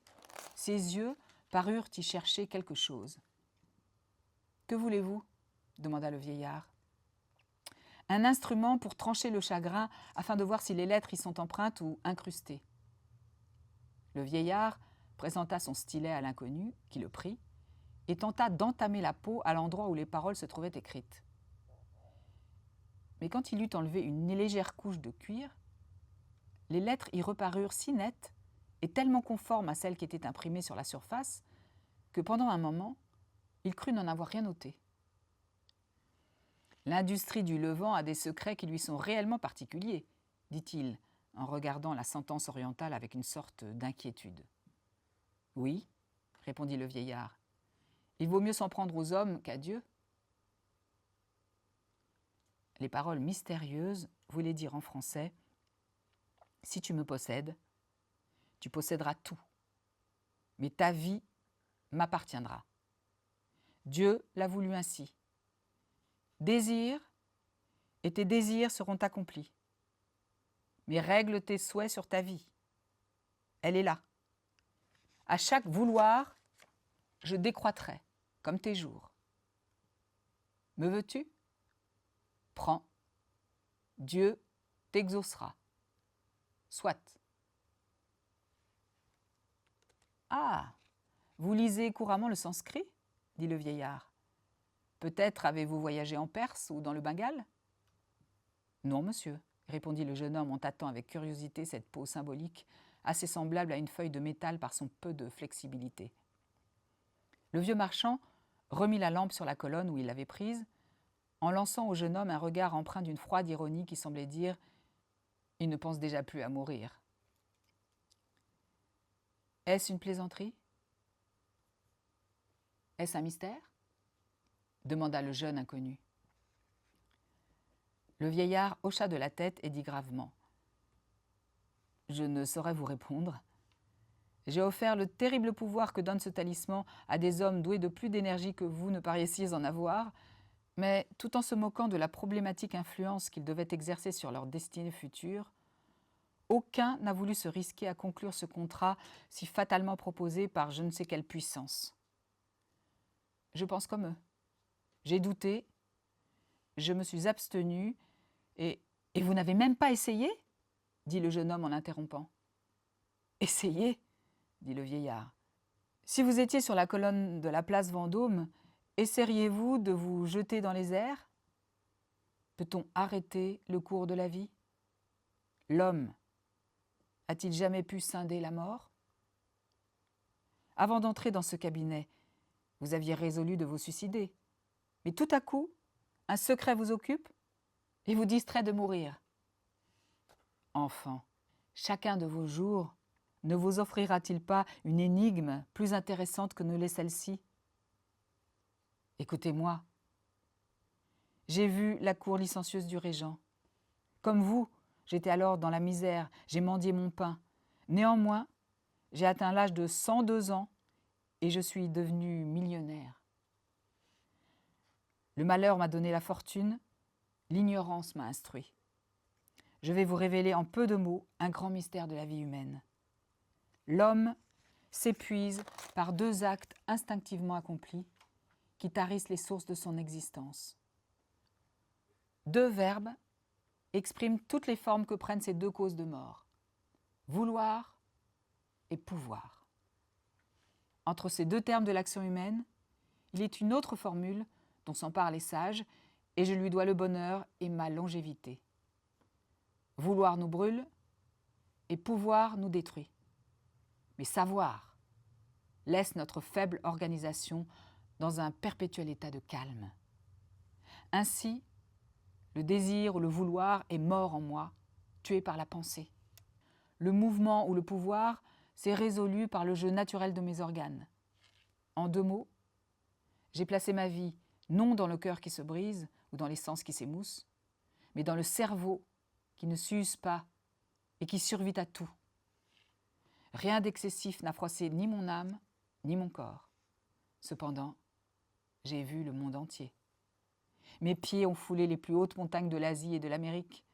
ses yeux parurent y chercher quelque chose. « Que voulez-vous » demanda le vieillard. « Un instrument pour trancher le chagrin afin de voir si les lettres y sont empreintes ou incrustées. » Le vieillard présenta son stylet à l'inconnu, qui le prit, et tenta d'entamer la peau à l'endroit où les paroles se trouvaient écrites. Mais quand il eut enlevé une légère couche de cuir, les lettres y reparurent si nettes et tellement conformes à celles qui étaient imprimées sur la surface que pendant un moment, il crut n'en avoir rien noté. « L'industrie du Levant a des secrets qui lui sont réellement particuliers, dit-il, en regardant la sentence orientale avec une sorte d'inquiétude. « Oui, répondit le vieillard, il vaut mieux s'en prendre aux hommes qu'à Dieu. » Les paroles mystérieuses voulaient dire en français « Si tu me possèdes, tu posséderas tout, mais ta vie m'appartiendra. Dieu l'a voulu ainsi. Désire, et tes désirs seront accomplis. Mais règle tes souhaits sur ta vie. Elle est là. À chaque vouloir, je décroîtrai, comme tes jours. Me veux-tu ? Prends. Dieu t'exaucera. Soit. Ah, vous lisez couramment le sanskrit ? Dit le vieillard. Peut-être avez-vous voyagé en Perse ou dans le Bengale ? Non, monsieur, répondit le jeune homme en tâtant avec curiosité cette peau symbolique, assez semblable à une feuille de métal par son peu de flexibilité. Le vieux marchand remit la lampe sur la colonne où il l'avait prise, en lançant au jeune homme un regard empreint d'une froide ironie qui semblait dire « Il ne pense déjà plus à mourir. » Est-ce une plaisanterie ? Est-ce un mystère ? Demanda le jeune inconnu. Le vieillard hocha de la tête et dit gravement « Je ne saurais vous répondre. J'ai offert le terrible pouvoir que donne ce talisman à des hommes doués de plus d'énergie que vous ne paraissiez en avoir, mais tout en se moquant de la problématique influence qu'il devait exercer sur leur destinée future, aucun n'a voulu se risquer à conclure ce contrat si fatalement proposé par je ne sais quelle puissance. Je pense comme eux. J'ai douté, je me suis abstenu, et vous n'avez même pas essayé ? Dit le jeune homme en l'interrompant. Essayé ? Dit le vieillard. Si vous étiez sur la colonne de la place Vendôme, essaieriez-vous de vous jeter dans les airs ? Peut-on arrêter le cours de la vie ? L'homme a-t-il jamais pu scinder la mort ? Avant d'entrer dans ce cabinet, vous aviez résolu de vous suicider. Mais tout à coup, un secret vous occupe et vous distrait de mourir. Enfant, chacun de vos jours ne vous offrira-t-il pas une énigme plus intéressante que ne l'est celle-ci ? Écoutez-moi. J'ai vu la cour licencieuse du Régent. Comme vous, j'étais alors dans la misère, j'ai mendié mon pain. Néanmoins, j'ai atteint l'âge de 102 ans et je suis devenu millionnaire. Le malheur m'a donné la fortune, l'ignorance m'a instruit. Je vais vous révéler en peu de mots un grand mystère de la vie humaine. L'homme s'épuise par 2 actes instinctivement accomplis qui tarissent les sources de son existence. 2 verbes expriment toutes les formes que prennent ces 2 causes de mort. Vouloir et pouvoir. Entre ces 2 termes de l'action humaine, il est une autre formule dont s'emparent les sages, et je lui dois le bonheur et ma longévité. Vouloir nous brûle et pouvoir nous détruit. Mais savoir laisse notre faible organisation dans un perpétuel état de calme. Ainsi, le désir ou le vouloir est mort en moi, tué par la pensée. Le mouvement ou le pouvoir s'est résolu par le jeu naturel de mes organes. En 2 mots, j'ai placé ma vie non dans le cœur qui se brise ou dans les sens qui s'émoussent, mais dans le cerveau qui ne s'use pas et qui survit à tout. Rien d'excessif n'a froissé ni mon âme, ni mon corps. Cependant, j'ai vu le monde entier. Mes pieds ont foulé les plus hautes montagnes de l'Asie et de l'Amérique.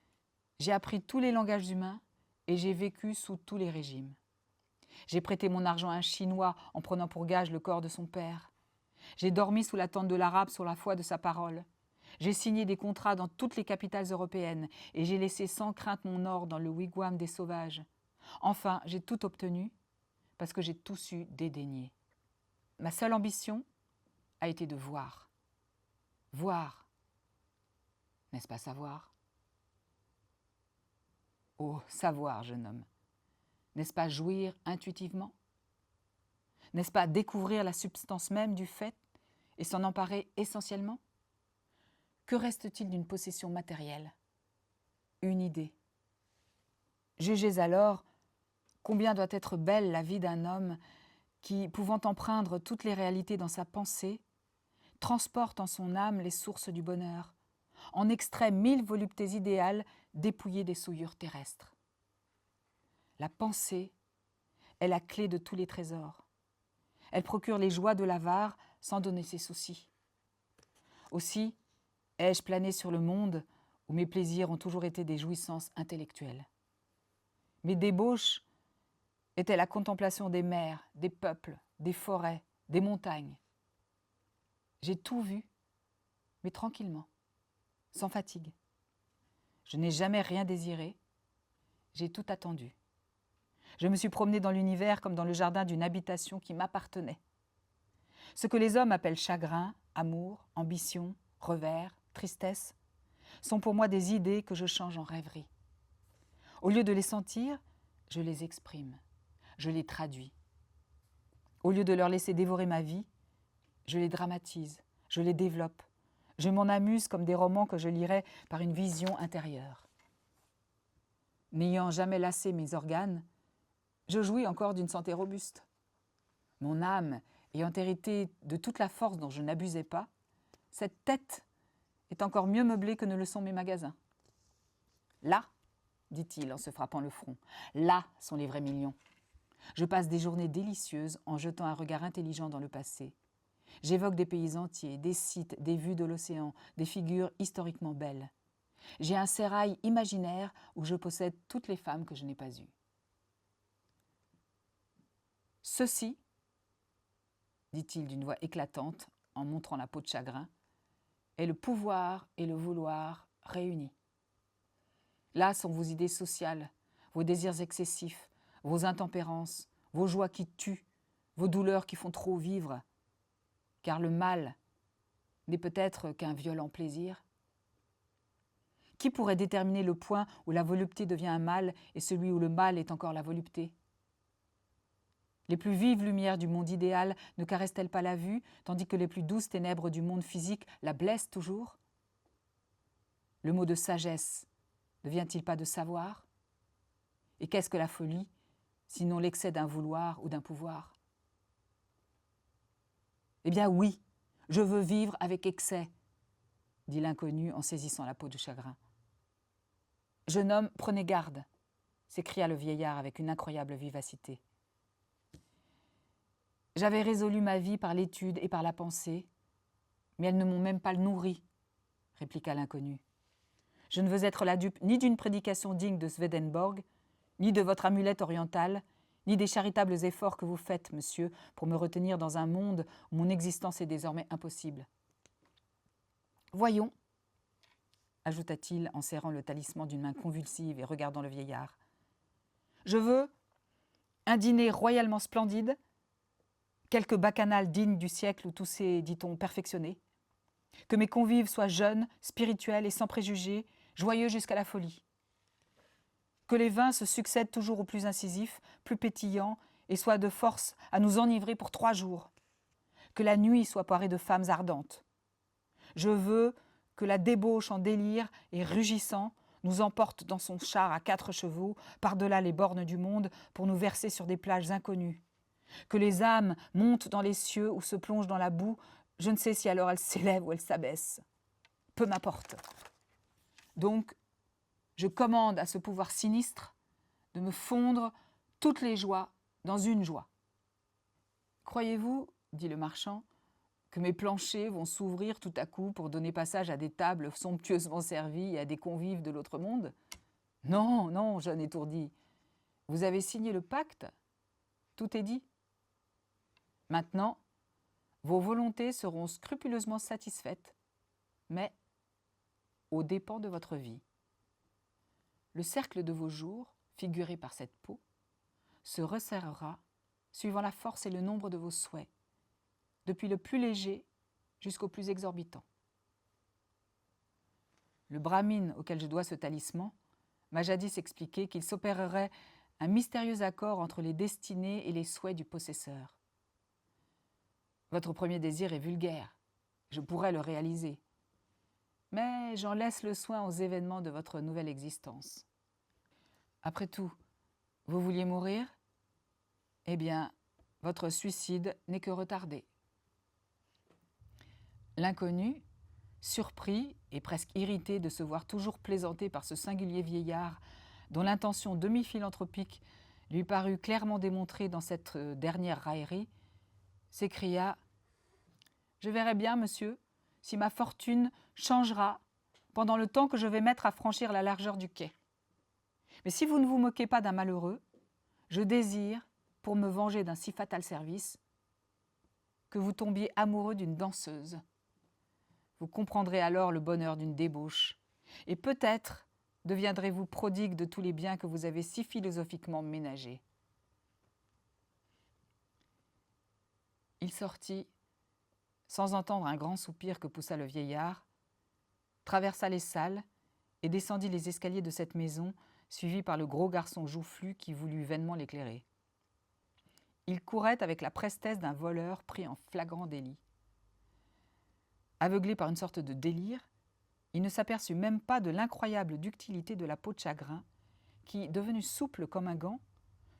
J'ai appris tous les langages humains et j'ai vécu sous tous les régimes. J'ai prêté mon argent à un Chinois en prenant pour gage le corps de son père. J'ai dormi sous la tente de l'Arabe sur la foi de sa parole. J'ai signé des contrats dans toutes les capitales européennes et j'ai laissé sans crainte mon or dans le wigwam des sauvages. Enfin, j'ai tout obtenu parce que j'ai tout su dédaigner. Ma seule ambition a été de voir. Voir. N'est-ce pas savoir? Oh, savoir, jeune homme. N'est-ce pas jouir intuitivement? N'est-ce pas découvrir la substance même du fait et s'en emparer essentiellement? Que reste-t-il d'une possession matérielle? Une idée. Jugez alors combien doit être belle la vie d'un homme qui, pouvant empreindre toutes les réalités dans sa pensée, transporte en son âme les sources du bonheur, en extrait 1000 voluptés idéales dépouillées des souillures terrestres. La pensée est la clé de tous les trésors. Elle procure les joies de l'avare sans donner ses soucis. Aussi, ai-je plané sur le monde où mes plaisirs ont toujours été des jouissances intellectuelles. Mes débauches étaient la contemplation des mers, des peuples, des forêts, des montagnes. J'ai tout vu, mais tranquillement, sans fatigue. Je n'ai jamais rien désiré, j'ai tout attendu. Je me suis promenée dans l'univers comme dans le jardin d'une habitation qui m'appartenait. Ce que les hommes appellent chagrin, amour, ambition, revers, tristesse, sont pour moi des idées que je change en rêverie. Au lieu de les sentir, je les exprime, je les traduis. Au lieu de leur laisser dévorer ma vie, je les dramatise, je les développe. Je m'en amuse comme des romans que je lirais par une vision intérieure. N'ayant jamais lassé mes organes, je jouis encore d'une santé robuste. Mon âme ayant hérité de toute la force dont je n'abusais pas, cette tête est encore mieux meublée que ne le sont mes magasins. Là, dit-il en se frappant le front, là sont les vrais millions. Je passe des journées délicieuses en jetant un regard intelligent dans le passé. J'évoque des pays entiers, des sites, des vues de l'océan, des figures historiquement belles. J'ai un sérail imaginaire où je possède toutes les femmes que je n'ai pas eues. Ceci, dit-il d'une voix éclatante en montrant la peau de chagrin, est le pouvoir et le vouloir réunis. Là sont vos idées sociales, vos désirs excessifs, vos intempérances, vos joies qui tuent, vos douleurs qui font trop vivre, car le mal n'est peut-être qu'un violent plaisir. Qui pourrait déterminer le point où la volupté devient un mal et celui où le mal est encore la volupté? Les plus vives lumières du monde idéal ne caressent-elles pas la vue, tandis que les plus douces ténèbres du monde physique la blessent toujours? Le mot de sagesse ne vient-il pas de savoir? Et qu'est-ce que la folie, sinon l'excès d'un vouloir ou d'un pouvoir? Eh bien oui, je veux vivre avec excès, dit l'inconnu en saisissant la peau de chagrin. Jeune homme, prenez garde, s'écria le vieillard avec une incroyable vivacité. J'avais résolu ma vie par l'étude et par la pensée, mais elles ne m'ont même pas nourri, répliqua l'inconnu. Je ne veux être la dupe ni d'une prédication digne de Swedenborg, ni de votre amulette orientale, ni des charitables efforts que vous faites, monsieur, pour me retenir dans un monde où mon existence est désormais impossible. Voyons, ajouta-t-il en serrant le talisman d'une main convulsive et regardant le vieillard. Je veux un dîner royalement splendide, quelques bacchanales dignes du siècle où tout s'est, dit-on, perfectionné, que mes convives soient jeunes, spirituels et sans préjugés, joyeux jusqu'à la folie. Que les vins se succèdent toujours aux plus incisifs, plus pétillants, et soient de force à nous enivrer pour 3 jours. Que la nuit soit parée de femmes ardentes. Je veux que la débauche en délire et rugissant nous emporte dans son char à 4 chevaux, par-delà les bornes du monde, pour nous verser sur des plages inconnues. Que les âmes montent dans les cieux ou se plongent dans la boue, je ne sais si alors elles s'élèvent ou elles s'abaissent. peu m'importe. Donc, je commande à ce pouvoir sinistre de me fondre toutes les joies dans une joie. Croyez-vous, dit le marchand, que mes planchers vont s'ouvrir tout à coup pour donner passage à des tables somptueusement servies et à des convives de l'autre monde? Non, non, jeune étourdi. Vous avez signé le pacte? Tout est dit. Maintenant, vos volontés seront scrupuleusement satisfaites, mais aux dépens de votre vie. Le cercle de vos jours, figuré par cette peau, se resserrera suivant la force et le nombre de vos souhaits, depuis le plus léger jusqu'au plus exorbitant. Le brahmine auquel je dois ce talisman m'a jadis expliqué qu'il s'opérerait un mystérieux accord entre les destinées et les souhaits du possesseur. Votre premier désir est vulgaire, je pourrais le réaliser, mais j'en laisse le soin aux événements de votre nouvelle existence. Après tout, vous vouliez mourir? Eh bien, votre suicide n'est que retardé. L'inconnu, surpris et presque irrité de se voir toujours plaisanté par ce singulier vieillard dont l'intention demi-philanthropique lui parut clairement démontrée dans cette dernière raillerie, s'écria « Je verrai bien, monsieur, si ma fortune changera pendant le temps que je vais mettre à franchir la largeur du quai. Mais si vous ne vous moquez pas d'un malheureux, je désire, pour me venger d'un si fatal service, que vous tombiez amoureux d'une danseuse. Vous comprendrez alors le bonheur d'une débauche, et peut-être deviendrez-vous prodigue de tous les biens que vous avez si philosophiquement ménagés. » Il sortit, sans entendre un grand soupir que poussa le vieillard, traversa les salles et descendit les escaliers de cette maison, suivi par le gros garçon joufflu qui voulut vainement l'éclairer. Il courait avec la prestesse d'un voleur pris en flagrant délit. Aveuglé par une sorte de délire, il ne s'aperçut même pas de l'incroyable ductilité de la peau de chagrin qui, devenue souple comme un gant,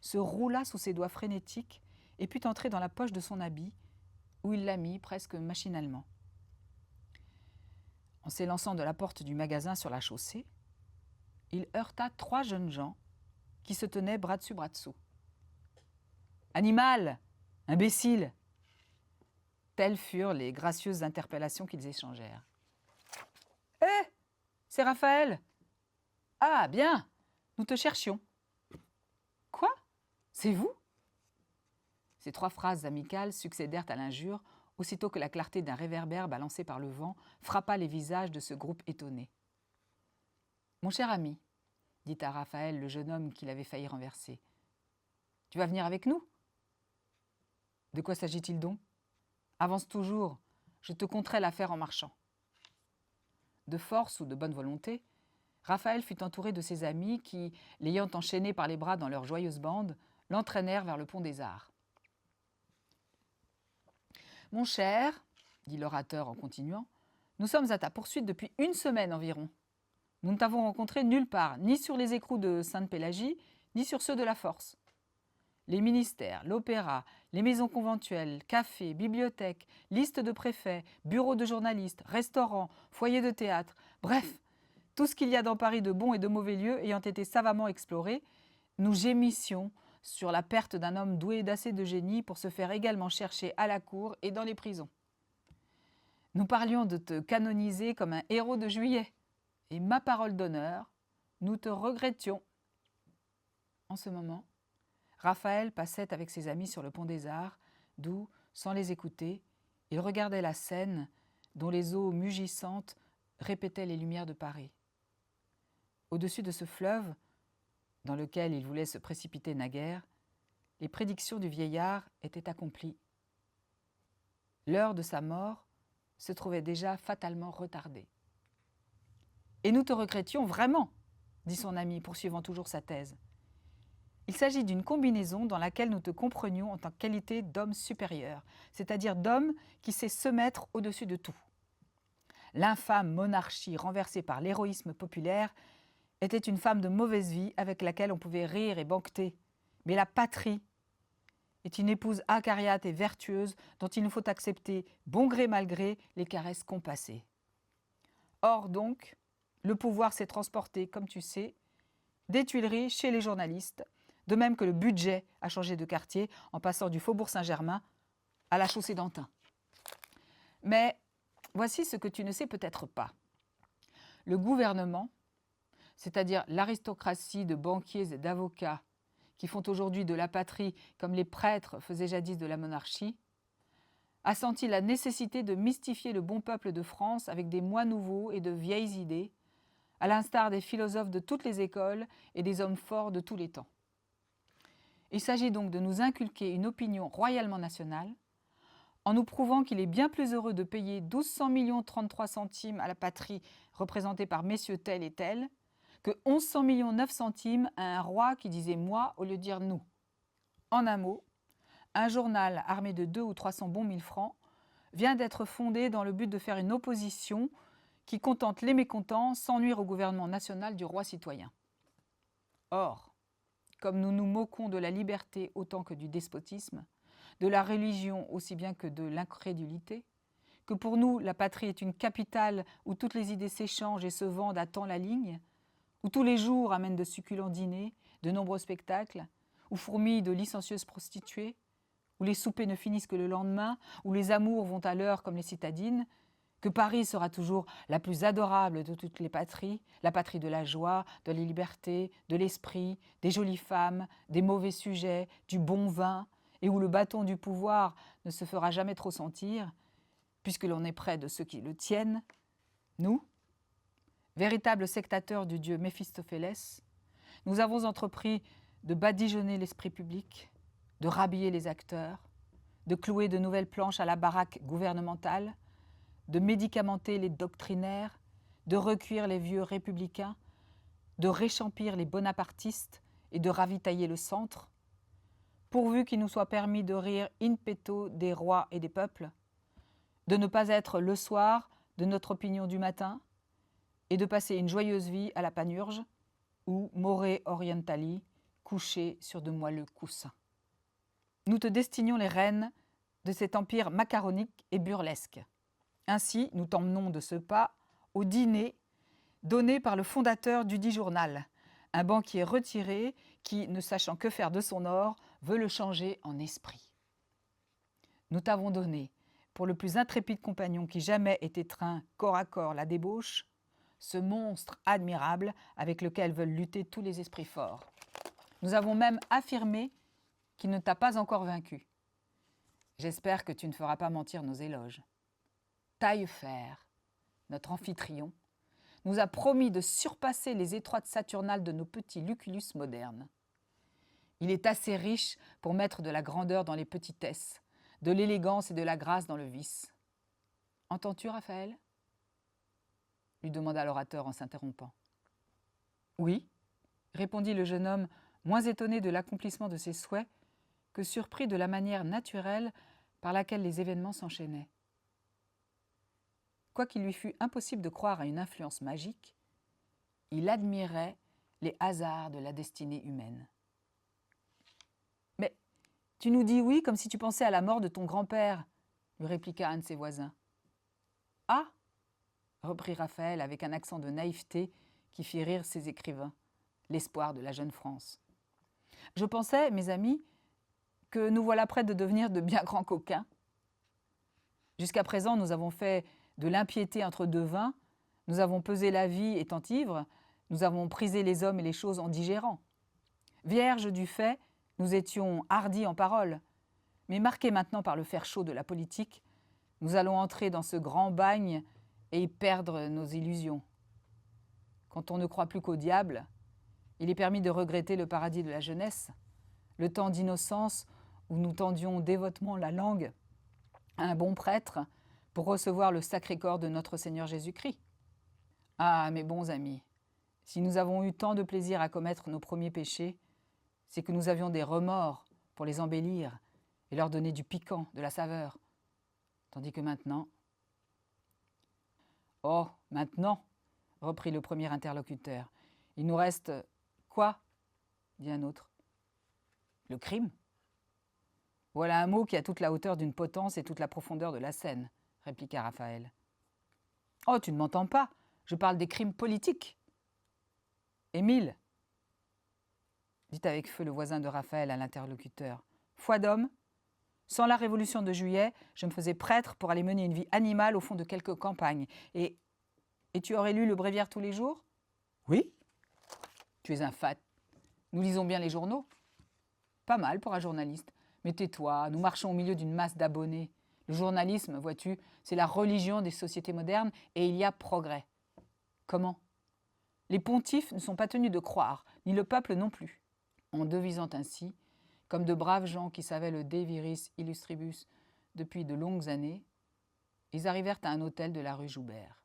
se roula sous ses doigts frénétiques et put entrer dans la poche de son habit, où il la mit presque machinalement. En s'élançant de la porte du magasin sur la chaussée, il heurta 3 jeunes gens qui se tenaient bras dessus bras dessous. « Animal! Imbécile !» Telles furent les gracieuses interpellations qu'ils échangèrent. « Hé, c'est Raphaël! Ah, bien, nous te cherchions. »« Quoi? C'est vous ?» Ces 3 phrases amicales succédèrent à l'injure, aussitôt que la clarté d'un réverbère balancé par le vent frappa les visages de ce groupe étonné. « Mon cher ami, » dit à Raphaël le jeune homme qu'il avait failli renverser, « tu vas venir avec nous? » « De quoi s'agit-il donc? Avance toujours, je te conterai l'affaire en marchant. » De force ou de bonne volonté, Raphaël fut entouré de ses amis qui, l'ayant enchaîné par les bras dans leur joyeuse bande, l'entraînèrent vers le pont des Arts. « Mon cher, dit l'orateur en continuant, nous sommes à ta poursuite depuis 1 semaine environ. Nous ne t'avons rencontré nulle part, ni sur les écrous de Sainte-Pélagie, ni sur ceux de la Force. Les ministères, l'opéra, les maisons conventuelles, cafés, bibliothèques, listes de préfets, bureaux de journalistes, restaurants, foyers de théâtre, bref, tout ce qu'il y a dans Paris de bons et de mauvais lieux ayant été savamment explorés, nous gémissions sur la perte d'un homme doué d'assez de génie pour se faire également chercher à la cour et dans les prisons. Nous parlions de te canoniser comme un héros de juillet, et ma parole d'honneur, nous te regrettions. » En ce moment, Raphaël passait avec ses amis sur le pont des Arts, d'où, sans les écouter, il regardait la Seine, dont les eaux mugissantes répétaient les lumières de Paris. Au-dessus de ce fleuve, dans lequel il voulait se précipiter naguère, les prédictions du vieillard étaient accomplies. L'heure de sa mort se trouvait déjà fatalement retardée. « Et nous te regrettions vraiment, » dit son ami, poursuivant toujours sa thèse. « Il s'agit d'une combinaison dans laquelle nous te comprenions en tant que qualité d'homme supérieur, c'est-à-dire d'homme qui sait se mettre au-dessus de tout. L'infâme monarchie renversée par l'héroïsme populaire était une femme de mauvaise vie avec laquelle on pouvait rire et banqueter. Mais la patrie est une épouse acariâtre et vertueuse dont il nous faut accepter, bon gré mal gré, les caresses compassées. Or donc, le pouvoir s'est transporté, comme tu sais, des Tuileries chez les journalistes, de même que le budget a changé de quartier en passant du Faubourg Saint-Germain à la chaussée d'Antin. Mais voici ce que tu ne sais peut-être pas. Le gouvernement, c'est-à-dire l'aristocratie de banquiers et d'avocats qui font aujourd'hui de la patrie comme les prêtres faisaient jadis de la monarchie, a senti la nécessité de mystifier le bon peuple de France avec des mois nouveaux et de vieilles idées, à l'instar des philosophes de toutes les écoles et des hommes forts de tous les temps. Il s'agit donc de nous inculquer une opinion royalement nationale, en nous prouvant qu'il est bien plus heureux de payer 1200 33 centimes à la patrie représentée par messieurs tels et tels, que 1100 9 centimes à un roi qui disait « moi » au lieu de dire « nous ». En un mot, un journal armé de 200 ou 300 bons 1000 francs vient d'être fondé dans le but de faire une opposition qui contente les mécontents sans nuire au gouvernement national du roi citoyen. Or, comme nous nous moquons de la liberté autant que du despotisme, de la religion aussi bien que de l'incrédulité, que pour nous la patrie est une capitale où toutes les idées s'échangent et se vendent à tant la ligne, où tous les jours amènent de succulents dîners, de nombreux spectacles, où fourmillent de licencieuses prostituées, où les soupers ne finissent que le lendemain, où les amours vont à l'heure comme les citadines, que Paris sera toujours la plus adorable de toutes les patries, la patrie de la joie, de la liberté, de l'esprit, des jolies femmes, des mauvais sujets, du bon vin, et où le bâton du pouvoir ne se fera jamais trop sentir, puisque l'on est près de ceux qui le tiennent, nous, véritables sectateurs du dieu Méphistophélès, nous avons entrepris de badigeonner l'esprit public, de rhabiller les acteurs, de clouer de nouvelles planches à la baraque gouvernementale, de médicamenter les doctrinaires, de recueillir les vieux républicains, de réchampir les bonapartistes et de ravitailler le centre, pourvu qu'il nous soit permis de rire in petto des rois et des peuples, de ne pas être le soir de notre opinion du matin, et de passer une joyeuse vie à la Panurge, ou more orientali, couché sur de moelleux coussins. Nous te destinons les rênes de cet empire macaronique et burlesque. Ainsi, nous t'emmenons de ce pas au dîner donné par le fondateur du dit journal, un banquier retiré qui, ne sachant que faire de son or, veut le changer en esprit. Nous t'avons donné, pour le plus intrépide compagnon qui jamais ait étreint corps à corps la débauche, ce monstre admirable avec lequel veulent lutter tous les esprits forts. Nous avons même affirmé qu'il ne t'a pas encore vaincu. J'espère que tu ne feras pas mentir nos éloges. Taillefer, notre amphitryon, nous a promis de surpasser les étroites saturnales de nos petits Lucullus modernes. Il est assez riche pour mettre de la grandeur dans les petitesses, de l'élégance et de la grâce dans le vice. Entends-tu, Raphaël ? Lui demanda l'orateur en s'interrompant. Oui, répondit le jeune homme, moins étonné de l'accomplissement de ses souhaits que surpris de la manière naturelle par laquelle les événements s'enchaînaient. Quoiqu'il lui fût impossible de croire à une influence magique, il admirait les hasards de la destinée humaine. « Mais tu nous dis oui comme si tu pensais à la mort de ton grand-père, » lui répliqua un de ses voisins. « Ah !» reprit Raphaël avec un accent de naïveté qui fit rire ses écrivains, l'espoir de la jeune France. « Je pensais, mes amis, que nous voilà près de devenir de bien grands coquins. Jusqu'à présent, nous avons fait de l'impiété entre deux vins, nous avons pesé la vie étant ivres, nous avons prisé les hommes et les choses en digérant. Vierges du fait, nous étions hardis en parole, mais marqués maintenant par le fer chaud de la politique, nous allons entrer dans ce grand bagne et y perdre nos illusions. Quand on ne croit plus qu'au diable, il est permis de regretter le paradis de la jeunesse, le temps d'innocence où nous tendions dévotement la langue à un bon prêtre pour recevoir le sacré corps de notre Seigneur Jésus-Christ. Ah, mes bons amis, si nous avons eu tant de plaisir à commettre nos premiers péchés, c'est que nous avions des remords pour les embellir et leur donner du piquant, de la saveur. Tandis que maintenant... « Oh, maintenant !» reprit le premier interlocuteur. « Il nous reste... quoi ?» dit un autre. « Le crime. » Voilà un mot qui a toute la hauteur d'une potence et toute la profondeur de la Seine, répliqua Raphaël. « Oh, tu ne m'entends pas !» Je parle des crimes politiques. Émile, dit avec feu le voisin de Raphaël à l'interlocuteur, foi d'homme, sans la Révolution de Juillet, je me faisais prêtre pour aller mener une vie animale au fond de quelques campagnes. Et tu aurais lu le bréviaire tous les jours? Oui. Tu es un fat. Nous lisons bien les journaux. Pas mal pour un journaliste. Mais tais-toi, nous marchons au milieu d'une masse d'abonnés. Le journalisme, vois-tu, c'est la religion des sociétés modernes et il y a progrès. Comment? Les pontifes ne sont pas tenus de croire, ni le peuple non plus. En devisant ainsi, comme de braves gens qui savaient le De Viris Illustribus depuis de longues années, ils arrivèrent à un hôtel de la rue Joubert.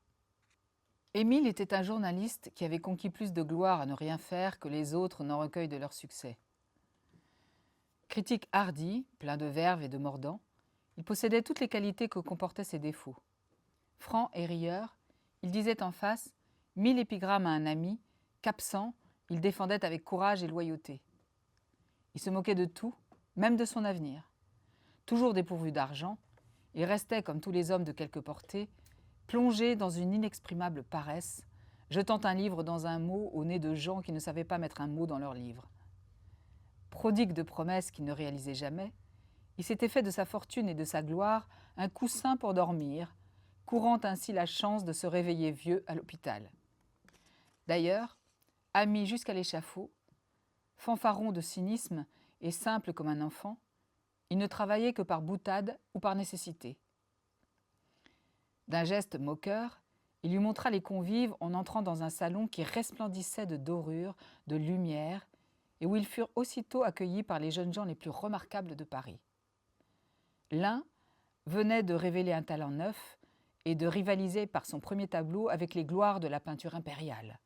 Émile était un journaliste qui avait conquis plus de gloire à ne rien faire que les autres n'en recueillent de leur succès. Critique hardi, plein de verve et de mordant, il possédait toutes les qualités que comportaient ses défauts. Franc et rieur, il disait en face 1000 épigrammes à un ami, qu'absent, il défendait avec courage et loyauté. Il se moquait de tout, même de son avenir. Toujours dépourvu d'argent, il restait, comme tous les hommes de quelque portée, plongé dans une inexprimable paresse, jetant un livre dans un mot au nez de gens qui ne savaient pas mettre un mot dans leur livre. Prodigue de promesses qu'il ne réalisait jamais, il s'était fait de sa fortune et de sa gloire un coussin pour dormir, courant ainsi la chance de se réveiller vieux à l'hôpital. D'ailleurs, ami jusqu'à l'échafaud, fanfaron de cynisme et simple comme un enfant, il ne travaillait que par boutade ou par nécessité. D'un geste moqueur, il lui montra les convives en entrant dans un salon qui resplendissait de dorures, de lumière, et où ils furent aussitôt accueillis par les jeunes gens les plus remarquables de Paris. L'un venait de révéler un talent neuf et de rivaliser par son premier tableau avec les gloires de la peinture impériale.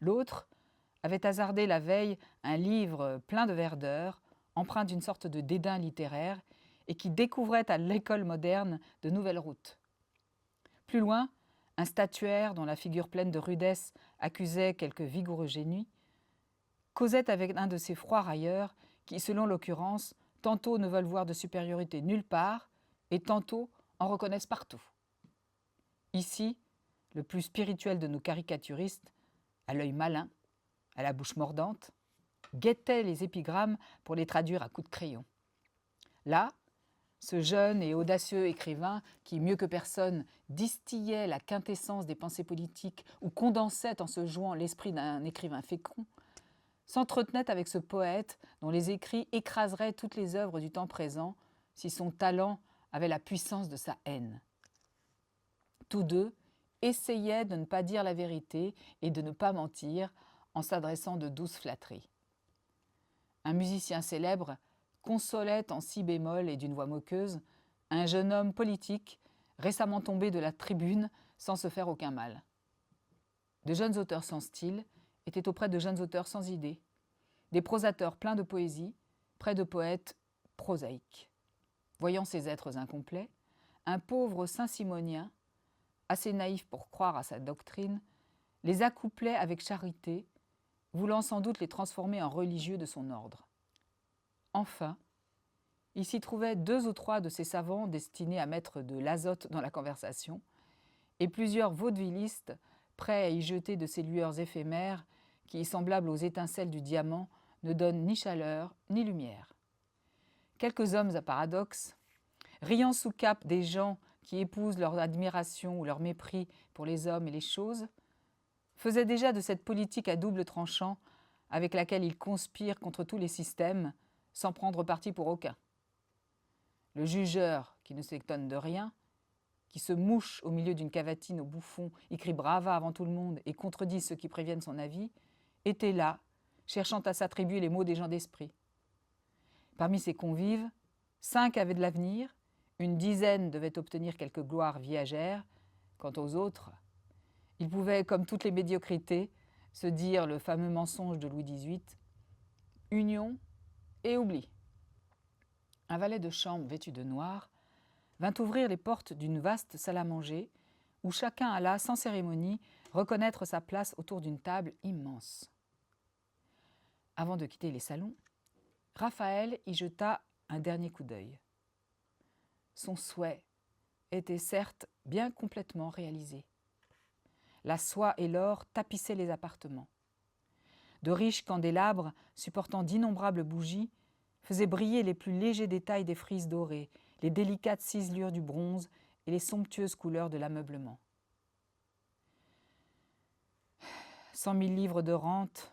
L'autre avait hasardé la veille un livre plein de verdeur, empreint d'une sorte de dédain littéraire, et qui découvrait à l'école moderne de nouvelles routes. Plus loin, un statuaire dont la figure pleine de rudesse accusait quelque vigoureux génie, causait avec un de ces froids railleurs qui, selon l'occurrence, tantôt ne veulent voir de supériorité nulle part et tantôt en reconnaissent partout. Ici, le plus spirituel de nos caricaturistes, à l'œil malin, à la bouche mordante, guettait les épigrammes pour les traduire à coups de crayon. Là, ce jeune et audacieux écrivain qui, mieux que personne, distillait la quintessence des pensées politiques ou condensait en se jouant l'esprit d'un écrivain fécond, s'entretenait avec ce poète dont les écrits écraseraient toutes les œuvres du temps présent si son talent avait la puissance de sa haine. Tous deux essayaient de ne pas dire la vérité et de ne pas mentir en s'adressant de douces flatteries. Un musicien célèbre consolait en si bémol et d'une voix moqueuse un jeune homme politique récemment tombé de la tribune sans se faire aucun mal. De jeunes auteurs sans style étaient auprès de jeunes auteurs sans idées, des prosateurs pleins de poésie près de poètes prosaïques. Voyant ces êtres incomplets, un pauvre saint-simonien, assez naïf pour croire à sa doctrine, les accouplait avec charité, voulant sans doute les transformer en religieux de son ordre. Enfin, il s'y trouvait 2 ou 3 de ces savants destinés à mettre de l'azote dans la conversation, et plusieurs vaudevillistes prêts à y jeter de ces lueurs éphémères qui, semblables aux étincelles du diamant, ne donnent ni chaleur ni lumière. Quelques hommes à paradoxe, riant sous cape des gens qui épousent leur admiration ou leur mépris pour les hommes et les choses, faisaient déjà de cette politique à double tranchant avec laquelle ils conspirent contre tous les systèmes, sans prendre parti pour aucun. Le jugeur, qui ne s'étonne de rien, qui se mouche au milieu d'une cavatine au bouffon, y crie brava avant tout le monde et contredit ceux qui préviennent son avis, était là, cherchant à s'attribuer les maux des gens d'esprit. Parmi ses convives, 5 avaient de l'avenir, une dizaine devaient obtenir quelque gloire viagère. Quant aux autres, ils pouvaient, comme toutes les médiocrités, se dire le fameux mensonge de Louis XVIII, union et oubli. Un valet de chambre vêtu de noir vint ouvrir les portes d'une vaste salle à manger où chacun alla, sans cérémonie, reconnaître sa place autour d'une table immense. Avant de quitter les salons, Raphaël y jeta un dernier coup d'œil. Son souhait était certes bien complètement réalisé. la soie et l'or tapissaient les appartements. De riches candélabres, supportant d'innombrables bougies, faisaient briller les plus légers détails des frises dorées, les délicates ciselures du bronze et les somptueuses couleurs de l'ameublement. 100 000 livres de rente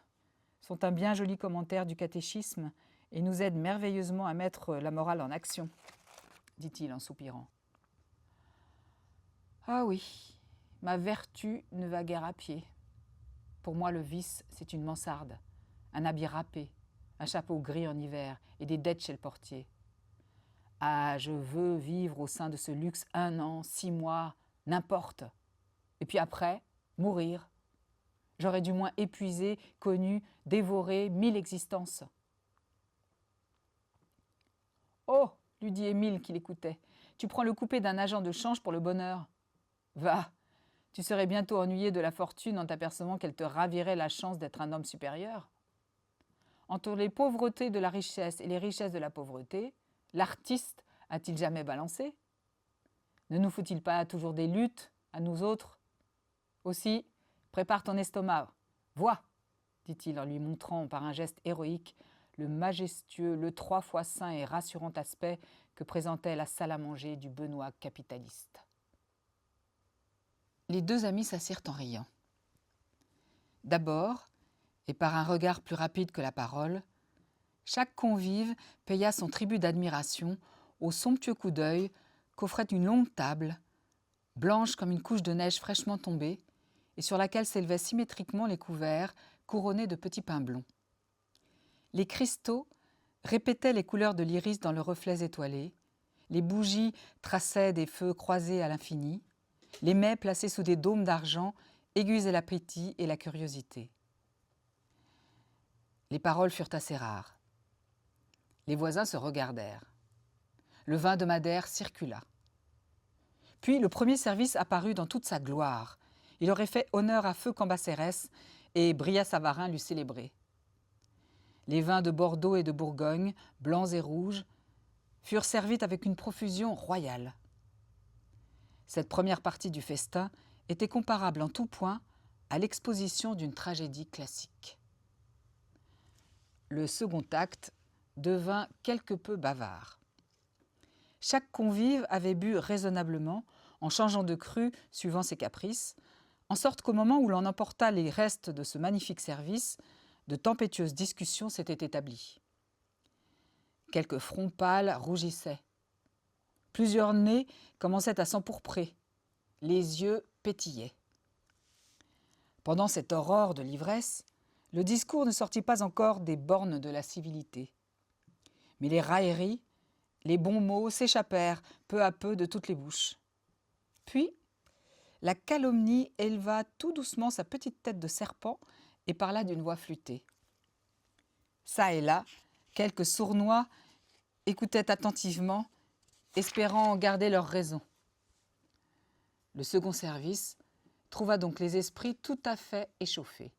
sont un bien joli commentaire du catéchisme et nous aident merveilleusement à mettre la morale en action, dit-il en soupirant. Ah oui, ma vertu ne va guère à pied. Pour moi, le vice, c'est une mansarde, un habit râpé, un chapeau gris en hiver et des dettes chez le portier. Ah, je veux vivre au sein de ce luxe 1 an, 6 mois, n'importe. Et puis après, mourir. J'aurais du moins épuisé, connu, dévoré 1000 existences. « Oh !» lui dit Émile qui l'écoutait. « Tu prends le coupé d'un agent de change pour le bonheur. Va, tu serais bientôt ennuyé de la fortune en t'apercevant qu'elle te ravirait la chance d'être un homme supérieur. Entre les pauvretés de la richesse et les richesses de la pauvreté, l'artiste a-t-il jamais balancé? Ne nous faut-il pas toujours des luttes, à nous autres? Aussi, prépare ton estomac. Vois, dit-il en lui montrant par un geste héroïque le majestueux, le 3 fois saint et rassurant aspect que présentait la salle à manger du Benoît capitaliste. Les deux amis s'assirent en riant. D'abord, et par un regard plus rapide que la parole, chaque convive paya son tribut d'admiration au somptueux coup d'œil qu'offrait une longue table, blanche comme une couche de neige fraîchement tombée, et sur laquelle s'élevaient symétriquement les couverts couronnés de petits pains blonds. Les cristaux répétaient les couleurs de l'iris dans leurs reflets étoilés, les bougies traçaient des feux croisés à l'infini, les mets placés sous des dômes d'argent aiguisaient l'appétit et la curiosité. Les paroles furent assez rares. Les voisins se regardèrent. Le vin de Madère circula. Puis le premier service apparut dans toute sa gloire. Il aurait fait honneur à feu Cambacérès et Brillat-Savarin l'eût célébré. Les vins de Bordeaux et de Bourgogne, blancs et rouges, furent servis avec une profusion royale. Cette première partie du festin était comparable en tout point à l'exposition d'une tragédie classique. Le second acte devint quelque peu bavard. Chaque convive avait bu raisonnablement, en changeant de cru suivant ses caprices, en sorte qu'au moment où l'on emporta les restes de ce magnifique service, de tempétueuses discussions s'étaient établies. Quelques fronts pâles rougissaient. Plusieurs nez commençaient à s'empourprer. Les yeux pétillaient. Pendant cette aurore de l'ivresse, le discours ne sortit pas encore des bornes de la civilité. Mais les railleries, les bons mots s'échappèrent peu à peu de toutes les bouches. Puis, la calomnie éleva tout doucement sa petite tête de serpent et parla d'une voix flûtée. Ça et là, quelques sournois écoutaient attentivement, espérant garder leur raison. Le second service trouva donc les esprits tout à fait échauffés.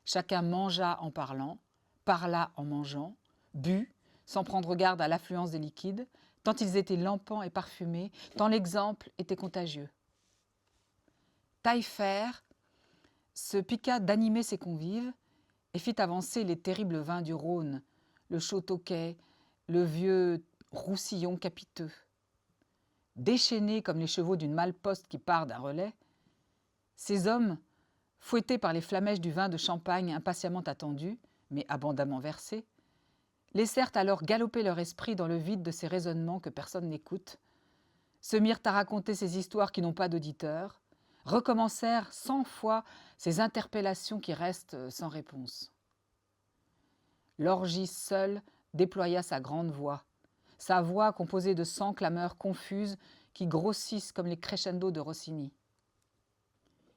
Chacun mangea en parlant, parla en mangeant, but, sans prendre garde à l'affluence des liquides, tant ils étaient lampants et parfumés, tant l'exemple était contagieux. Taillefer se piqua d'animer ses convives et fit avancer les terribles vins du Rhône, le Chautoquet, le vieux Roussillon capiteux. Déchaînés comme les chevaux d'une malle-poste qui part d'un relais, ces hommes, fouettés par les flamèches du vin de champagne impatiemment attendu, mais abondamment versé, laissèrent alors galoper leur esprit dans le vide de ces raisonnements que personne n'écoute, se mirent à raconter ces histoires qui n'ont pas d'auditeurs, recommencèrent 100 fois ces interpellations qui restent sans réponse. L'orgie seule déploya sa grande voix, sa voix composée de 100 clameurs confuses qui grossissent comme les crescendos de Rossini.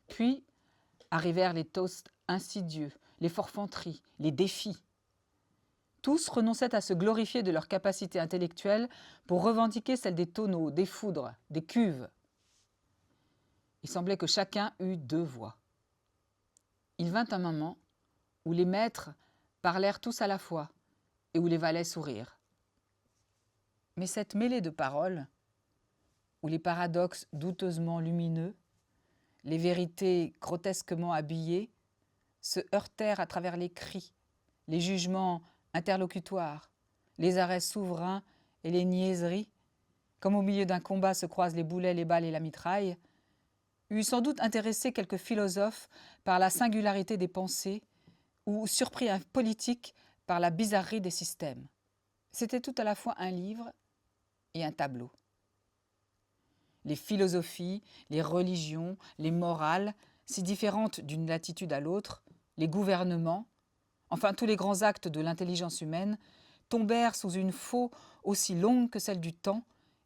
Puis arrivèrent les toasts insidieux, les forfanteries, les défis. Tous renonçaient à se glorifier de leur capacité intellectuelle pour revendiquer celle des tonneaux, des foudres, des cuves. Il semblait que chacun eût 2 voix. Il vint un moment où les maîtres parlèrent tous à la fois et où les valets sourirent. Mais cette mêlée de paroles, où les paradoxes douteusement lumineux, les vérités grotesquement habillées, se heurtèrent à travers les cris, les jugements interlocutoires, les arrêts souverains et les niaiseries, comme au milieu d'un combat se croisent les boulets, les balles et la mitraille, eût sans doute intéressé quelques philosophes par la singularité des pensées ou surpris un politique par la bizarrerie des systèmes. C'était tout à la fois un livre et un tableau. Les philosophies, les religions, les morales, si différentes d'une latitude à l'autre, les gouvernements, enfin tous les grands actes de l'intelligence humaine, tombèrent sous une faux aussi longue que celle du temps,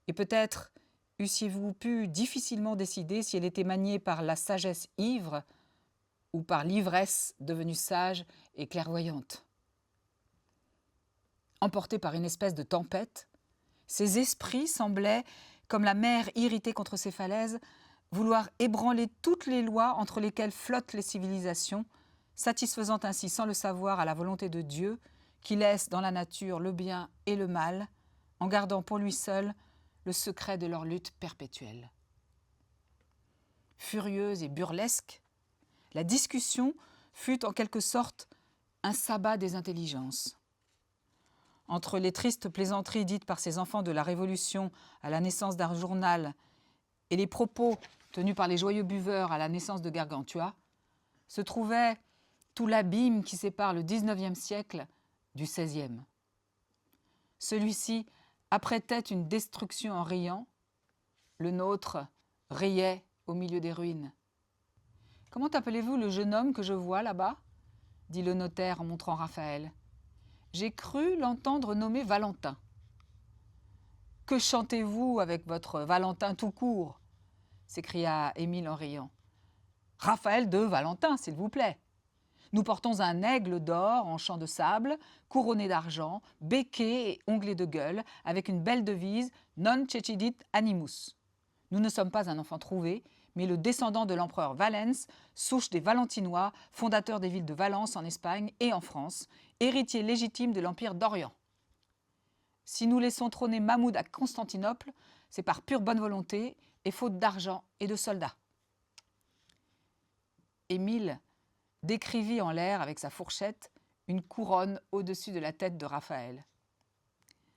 et peut-être eussiez-vous pu difficilement décider si elle était maniée par la sagesse ivre ou par l'ivresse devenue sage et clairvoyante. Emportés par une espèce de tempête, ces esprits semblaient, comme la mer irritée contre ses falaises, vouloir ébranler toutes les lois entre lesquelles flottent les civilisations, satisfaisant ainsi sans le savoir à la volonté de Dieu, qui laisse dans la nature le bien et le mal, en gardant pour lui seul le secret de leur lutte perpétuelle. Furieuse et burlesque, la discussion fut en quelque sorte un sabbat des intelligences. Entre les tristes plaisanteries dites par ces enfants de la Révolution à la naissance d'un journal et les propos tenus par les joyeux buveurs à la naissance de Gargantua, se trouvait tout l'abîme qui sépare le XIXe siècle du XVIe. Celui-ci apprêtait une destruction en riant, le nôtre riait au milieu des ruines. « Comment appelez-vous le jeune homme que je vois là-bas » dit le notaire en montrant Raphaël. « J'ai cru l'entendre nommer Valentin. »« Que chantez-vous avec votre Valentin tout court » s'écria Émile en riant. « Raphaël de Valentin, s'il vous plaît. Nous portons un aigle d'or en champ de sable, couronné d'argent, becqué et onglé de gueule, avec une belle devise « Non cecidit animus ». Nous ne sommes pas un enfant trouvé, mais le descendant de l'empereur Valens, souche des Valentinois, fondateur des villes de Valence en Espagne et en France, héritier légitime de l'Empire d'Orient. Si nous laissons trôner Mahmoud à Constantinople, c'est par pure bonne volonté et faute d'argent et de soldats. Émile décrivit en l'air avec sa fourchette une couronne au-dessus de la tête de Raphaël.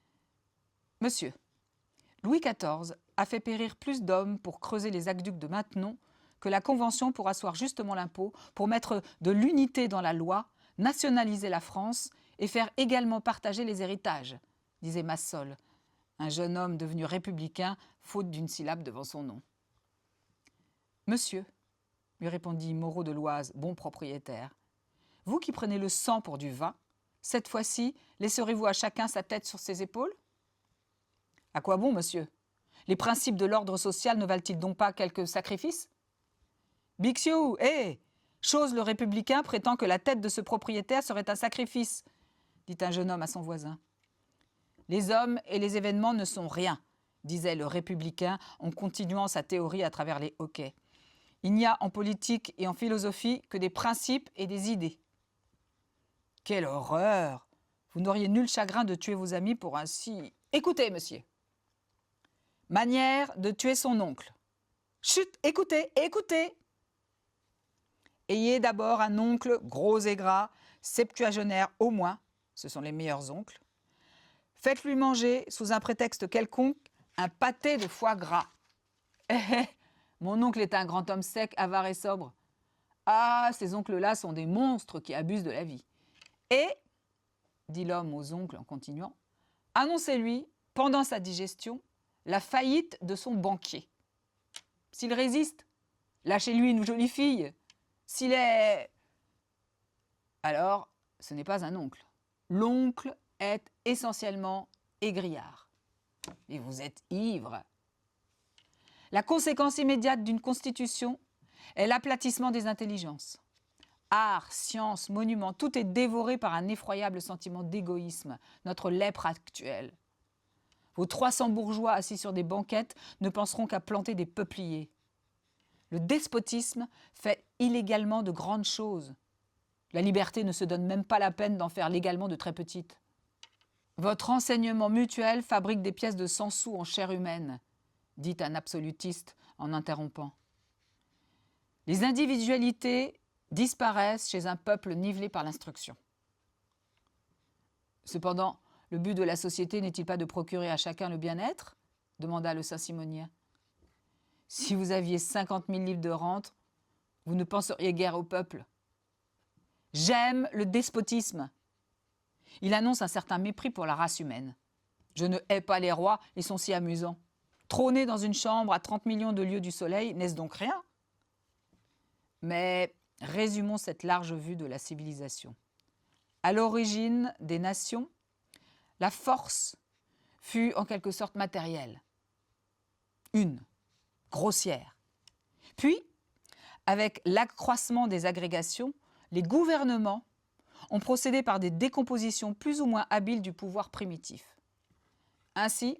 « Monsieur, Louis XIV a fait périr plus d'hommes pour creuser les aqueducs de Maintenon que la Convention pour asseoir justement l'impôt, pour mettre de l'unité dans la loi, nationaliser la France et faire également partager les héritages, disait Massol, un jeune homme devenu républicain, faute d'une syllabe devant son nom. Monsieur, lui répondit Moreau de l'Oise, bon propriétaire, vous qui prenez le sang pour du vin, cette fois-ci, laisserez-vous à chacun sa tête sur ses épaules ? À quoi bon, monsieur ? Les principes de l'ordre social ne valent-ils donc pas quelques sacrifices ? Bixiou, hé ! Chose le républicain prétend que la tête de ce propriétaire serait un sacrifice, dit un jeune homme à son voisin. Les hommes et les événements ne sont rien, disait le républicain en continuant sa théorie à travers les hoquets. Il n'y a en politique et en philosophie que des principes et des idées. Quelle horreur ! Vous n'auriez nul chagrin de tuer vos amis pour ainsi... Écoutez, monsieur. Manière de tuer son oncle. Chut, écoutez, écoutez. Ayez d'abord un oncle gros et gras, septuagénaire au moins, ce sont les meilleurs oncles. Faites-lui manger, sous un prétexte quelconque, un pâté de foie gras. Mon oncle est un grand homme sec, avare et sobre. Ah, ces oncles-là sont des monstres qui abusent de la vie. Et, dit l'homme aux oncles en continuant, annoncez-lui, pendant sa digestion, la faillite de son banquier. S'il résiste, lâchez-lui une jolie fille. S'il est... Alors, ce n'est pas un oncle. L'oncle est essentiellement égrillard. Et vous êtes ivre. La conséquence immédiate d'une constitution est l'aplatissement des intelligences. Art, science, monuments, tout est dévoré par un effroyable sentiment d'égoïsme, notre lèpre actuelle. Vos 300 bourgeois assis sur des banquettes ne penseront qu'à planter des peupliers. Le despotisme fait illégalement de grandes choses. La liberté ne se donne même pas la peine d'en faire légalement de très petites. Votre enseignement mutuel fabrique des pièces de 100 sous en chair humaine, dit un absolutiste en interrompant. Les individualités disparaissent chez un peuple nivelé par l'instruction. Cependant, le but de la société n'est-il pas de procurer à chacun le bien-être ? Demanda le Saint-Simonien. Si vous aviez 50 000 livres de rente, vous ne penseriez guère au peuple. J'aime le despotisme. Il annonce un certain mépris pour la race humaine. Je ne hais pas les rois, ils sont si amusants. Trôner dans une chambre à 30 millions de lieues du soleil, n'est-ce donc rien ? Mais résumons cette large vue de la civilisation. À l'origine des nations, la force fut en quelque sorte matérielle, une, grossière. Puis, avec l'accroissement des agrégations, les gouvernements ont procédé par des décompositions plus ou moins habiles du pouvoir primitif. Ainsi,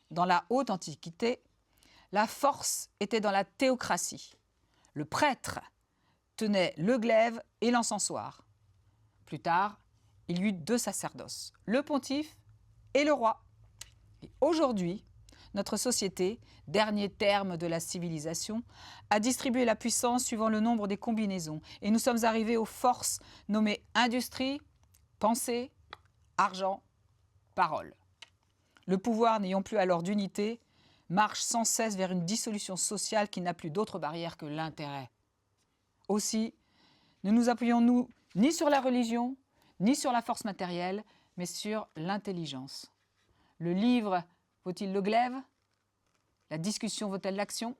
dans la haute antiquité, la force était dans la théocratie. Le prêtre tenait le glaive et l'encensoir. Plus tard, il y eut 2 sacerdoces, le pontife et le roi. Et aujourd'hui, notre société, dernier terme de la civilisation, a distribué la puissance suivant le nombre des combinaisons. Et nous sommes arrivés aux forces nommées industrie, pensée, argent, parole. Le pouvoir n'ayant plus alors d'unité, marche sans cesse vers une dissolution sociale qui n'a plus d'autre barrière que l'intérêt. Aussi, ne nous appuyons-nous ni sur la religion, ni sur la force matérielle, mais sur l'intelligence. Le livre vaut-il le glaive ? La discussion vaut-elle l'action ?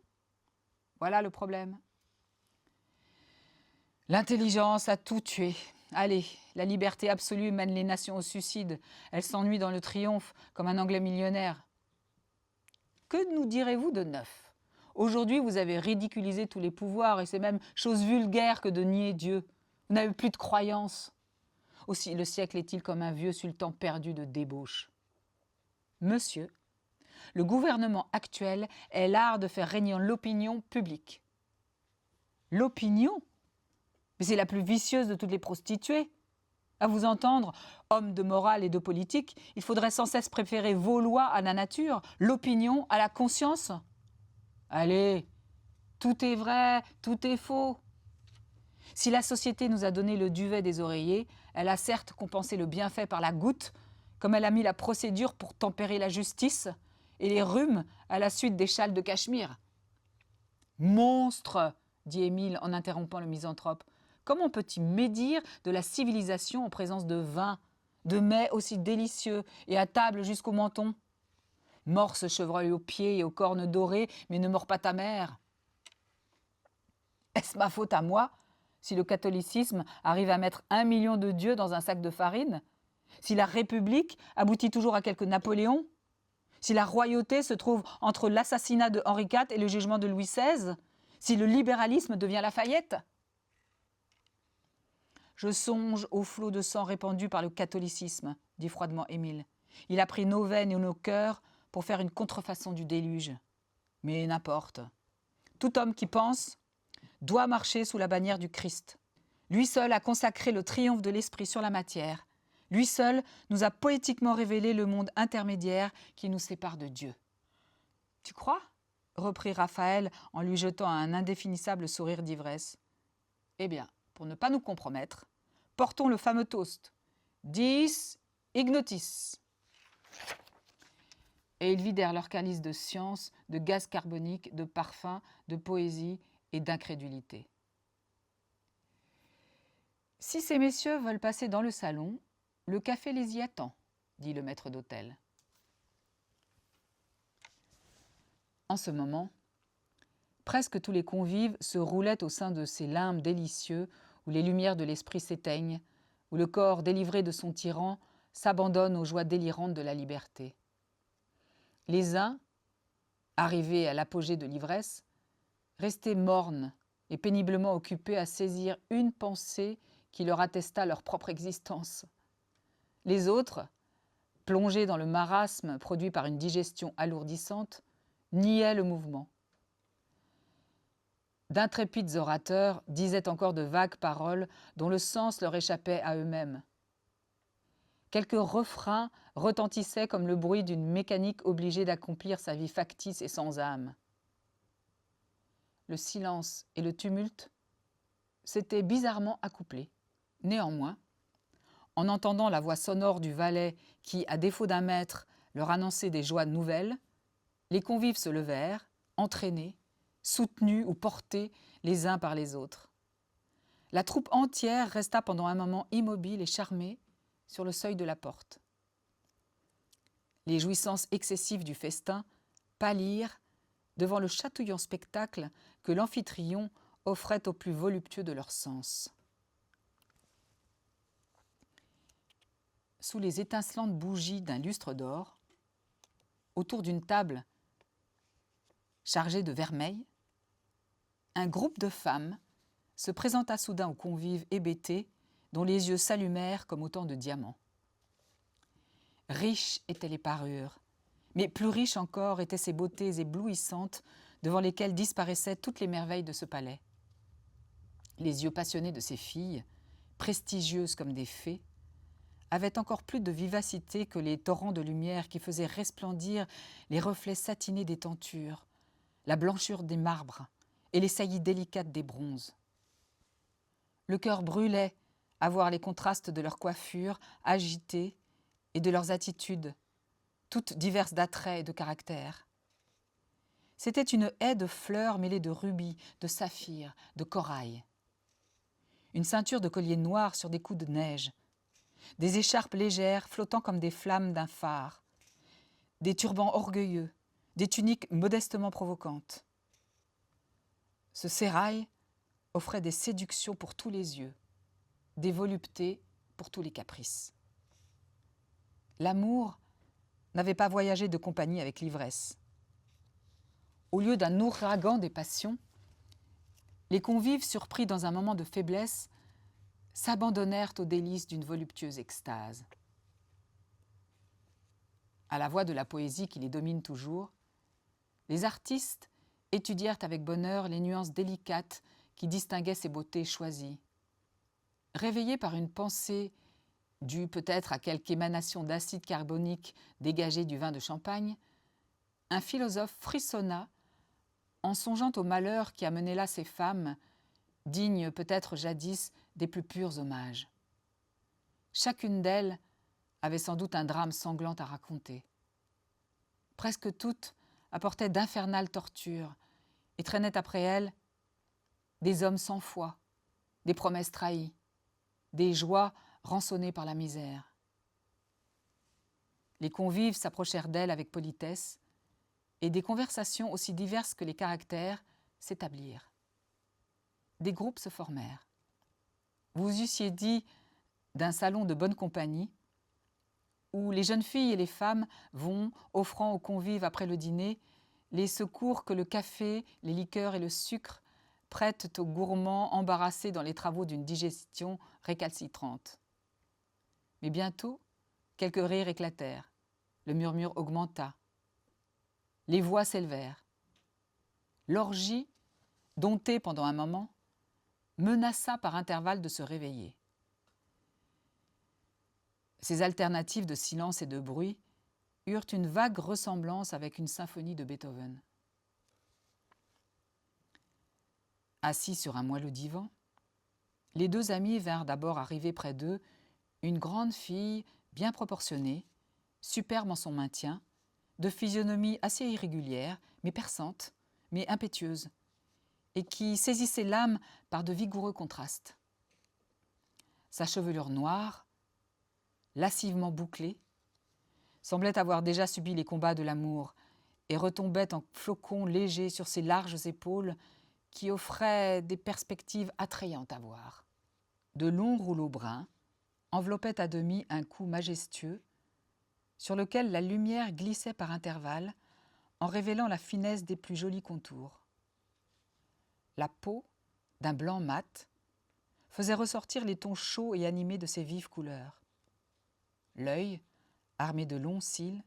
Voilà le problème. L'intelligence a tout tué. Allez, la liberté absolue mène les nations au suicide. Elle s'ennuie dans le triomphe, comme un Anglais millionnaire. Que nous direz-vous de neuf ? Aujourd'hui, vous avez ridiculisé tous les pouvoirs et c'est même chose vulgaire que de nier Dieu. Vous n'avez plus de croyance. Aussi, le siècle est-il comme un vieux sultan perdu de débauche. Monsieur, le gouvernement actuel est l'art de faire régner l'opinion publique. L'opinion ? Mais c'est la plus vicieuse de toutes les prostituées. À vous entendre, homme de morale et de politique, il faudrait sans cesse préférer vos lois à la nature, l'opinion à la conscience. Allez, tout est vrai, tout est faux. Si la société nous a donné le duvet des oreillers, elle a certes compensé le bienfait par la goutte, comme elle a mis la procédure pour tempérer la justice et les rhumes à la suite des châles de Cachemire. Monstre, dit Émile en interrompant le misanthrope. Comment peut-il médire de la civilisation en présence de vin, de mets aussi délicieux et à table jusqu'au menton ? Mords ce chevreuil aux pieds et aux cornes dorées, mais ne mords pas ta mère. Est-ce ma faute à moi si le catholicisme arrive à mettre 1 million de dieux dans un sac de farine ? Si la République aboutit toujours à quelque Napoléon ? Si la royauté se trouve entre l'assassinat de Henri IV et le jugement de Louis XVI ? Si le libéralisme devient Lafayette ? Je songe au flot de sang répandu par le catholicisme, dit froidement Émile. Il a pris nos veines et nos cœurs pour faire une contrefaçon du déluge. Mais n'importe. Tout homme qui pense doit marcher sous la bannière du Christ. Lui seul a consacré le triomphe de l'esprit sur la matière. Lui seul nous a poétiquement révélé le monde intermédiaire qui nous sépare de Dieu. « Tu crois ?» reprit Raphaël en lui jetant un indéfinissable sourire d'ivresse. « Eh bien, pour ne pas nous compromettre, portons le fameux toast. Dies ignotis. » Et ils vidèrent leur calice de science, de gaz carbonique, de parfum, de poésie et d'incrédulité. « Si ces messieurs veulent passer dans le salon, le café les y attend, » dit le maître d'hôtel. En ce moment, presque tous les convives se roulaient au sein de ces limbes délicieux où les lumières de l'esprit s'éteignent, où le corps délivré de son tyran s'abandonne aux joies délirantes de la liberté. Les uns, arrivés à l'apogée de l'ivresse, restaient mornes et péniblement occupés à saisir une pensée qui leur attesta leur propre existence. Les autres, plongés dans le marasme produit par une digestion alourdissante, niaient le mouvement. D'intrépides orateurs disaient encore de vagues paroles dont le sens leur échappait à eux-mêmes. Quelques refrains retentissaient comme le bruit d'une mécanique obligée d'accomplir sa vie factice et sans âme. le silence et le tumulte s'étaient bizarrement accouplés. Néanmoins, en entendant la voix sonore du valet qui, à défaut d'un maître, leur annonçait des joies nouvelles, les convives se levèrent, entraînés, soutenus ou portés les uns par les autres. La troupe entière resta pendant un moment immobile et charmée sur le seuil de la porte. Les jouissances excessives du festin pâlirent devant le chatouillant spectacle que l'amphitryon offrait aux plus voluptueux de leurs sens. Sous les étincelantes bougies d'un lustre d'or, autour d'une table chargée de vermeil, un groupe de femmes se présenta soudain aux convives hébétés dont les yeux s'allumèrent comme autant de diamants. Riches étaient les parures, mais plus riches encore étaient ces beautés éblouissantes devant lesquelles disparaissaient toutes les merveilles de ce palais. Les yeux passionnés de ces filles, prestigieuses comme des fées, avaient encore plus de vivacité que les torrents de lumière qui faisaient resplendir les reflets satinés des tentures, la blancheur des marbres et les saillies délicates des bronzes. Le cœur brûlait à voir les contrastes de leurs coiffures agitées et de leurs attitudes, toutes diverses d'attrait et de caractère. C'était une haie de fleurs mêlées de rubis, de saphirs, de corail. Une ceinture de colliers noirs sur des coups de neige, des écharpes légères flottant comme des flammes d'un phare, des turbans orgueilleux, des tuniques modestement provocantes. Ce sérail offrait des séductions pour tous les yeux, des voluptés pour tous les caprices. L'amour n'avait pas voyagé de compagnie avec l'ivresse. Au lieu d'un ouragan des passions, les convives, surpris dans un moment de faiblesse, s'abandonnèrent aux délices d'une voluptueuse extase. À la voix de la poésie qui les domine toujours, les artistes étudièrent avec bonheur les nuances délicates qui distinguaient ces beautés choisies. Réveillés par une pensée due peut-être à quelque émanation d'acide carbonique dégagé du vin de Champagne, un philosophe frissonna en songeant au malheur qui amenait là ces femmes, dignes peut-être jadis des plus purs hommages. Chacune d'elles avait sans doute un drame sanglant à raconter. Presque toutes apportaient d'infernales tortures et traînaient après elles des hommes sans foi, des promesses trahies, des joies rançonnées par la misère. Les convives s'approchèrent d'elles avec politesse et des conversations aussi diverses que les caractères s'établirent. Des groupes se formèrent. Vous eussiez dit d'un salon de bonne compagnie où les jeunes filles et les femmes vont, offrant aux convives après le dîner, les secours que le café, les liqueurs et le sucre prêtent aux gourmands embarrassés dans les travaux d'une digestion récalcitrante. Mais bientôt, quelques rires éclatèrent, le murmure augmenta, les voix s'élevèrent. L'orgie, domptée pendant un moment, menaça par intervalles de se réveiller. Ces alternatives de silence et de bruit eurent une vague ressemblance avec une symphonie de Beethoven. Assis sur un moelleux divan, les deux amis vinrent d'abord arriver près d'eux une grande fille bien proportionnée, superbe en son maintien, de physionomie assez irrégulière, mais perçante, mais impétueuse, et qui saisissait l'âme par de vigoureux contrastes. Sa chevelure noire, lascivement bouclée, semblait avoir déjà subi les combats de l'amour et retombait en flocons légers sur ses larges épaules qui offraient des perspectives attrayantes à voir. De longs rouleaux bruns enveloppaient à demi un cou majestueux sur lequel la lumière glissait par intervalles en révélant la finesse des plus jolis contours. La peau, d'un blanc mat, faisait ressortir les tons chauds et animés de ses vives couleurs. L'œil, armé de longs cils,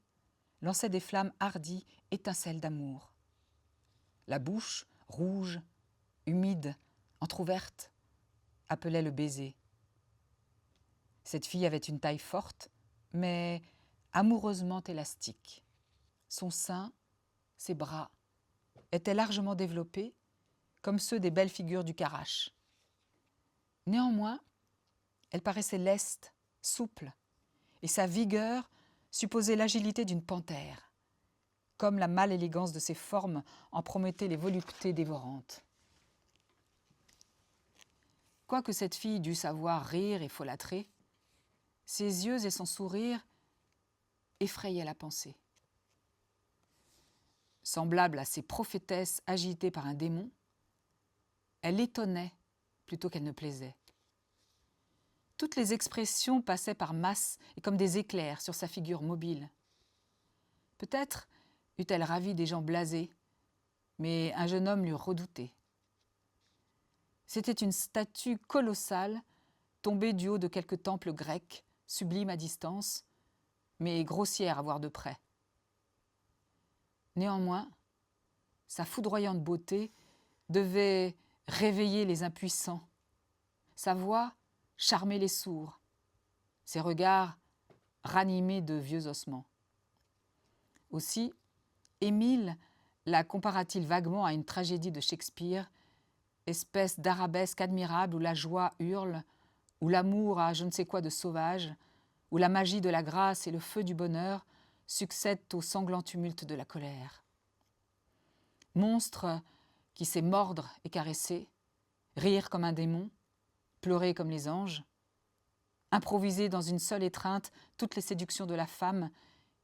lançait des flammes hardies, étincelles d'amour. La bouche, rouge, humide, entr'ouverte, appelait le baiser. Cette fille avait une taille forte, mais amoureusement élastique. Son sein, ses bras, étaient largement développés, comme ceux des belles figures du Karache. Néanmoins, elle paraissait leste, souple, et sa vigueur supposait l'agilité d'une panthère, comme la mâle élégance de ses formes en promettait les voluptés dévorantes. Quoique cette fille dût savoir rire et folâtrer, ses yeux et son sourire effrayaient la pensée. Semblable à ces prophétesses agitées par un démon, elle étonnait plutôt qu'elle ne plaisait. Toutes les expressions passaient par masses et comme des éclairs sur sa figure mobile. Peut-être eût-elle ravi des gens blasés, mais un jeune homme l'eût redoutée. C'était une statue colossale tombée du haut de quelque temple grec, sublime à distance, mais grossière à voir de près. Néanmoins, sa foudroyante beauté devait réveiller les impuissants, sa voix charmer les sourds, ses regards ranimer de vieux ossements. Aussi, Émile la compara-t-il vaguement à une tragédie de Shakespeare, espèce d'arabesque admirable où la joie hurle, où l'amour a je ne sais quoi de sauvage, où la magie de la grâce et le feu du bonheur succèdent au sanglant tumulte de la colère. Monstre qui sait mordre et caresser, rire comme un démon, pleurer comme les anges, improviser dans une seule étreinte toutes les séductions de la femme,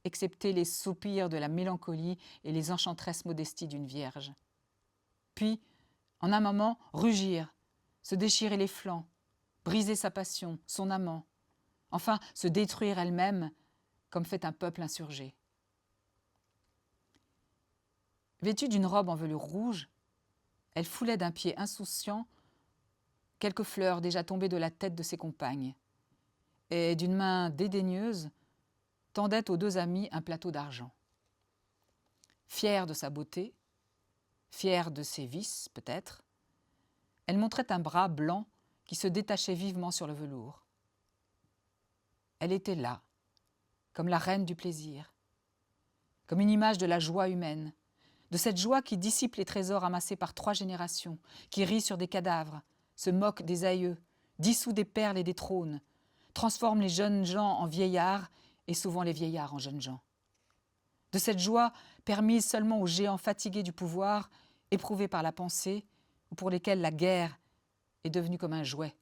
excepté les soupirs de la mélancolie et les enchantresses modesties d'une vierge. Puis, en un moment, rugir, se déchirer les flancs, briser sa passion, son amant, enfin se détruire elle-même, comme fait un peuple insurgé. Vêtue d'une robe en velours rouge, elle foulait d'un pied insouciant quelques fleurs déjà tombées de la tête de ses compagnes, et d'une main dédaigneuse tendait aux deux amis un plateau d'argent. Fière de sa beauté, fière de ses vices peut-être, elle montrait un bras blanc qui se détachait vivement sur le velours. Elle était là, comme la reine du plaisir, comme une image de la joie humaine, de cette joie qui dissipe les trésors amassés par 3 générations, qui rit sur des cadavres, se moque des aïeux, dissout des perles et des trônes, transforme les jeunes gens en vieillards et souvent les vieillards en jeunes gens. De cette joie permise seulement aux géants fatigués du pouvoir, éprouvés par la pensée, ou pour lesquels la guerre est devenue comme un jouet.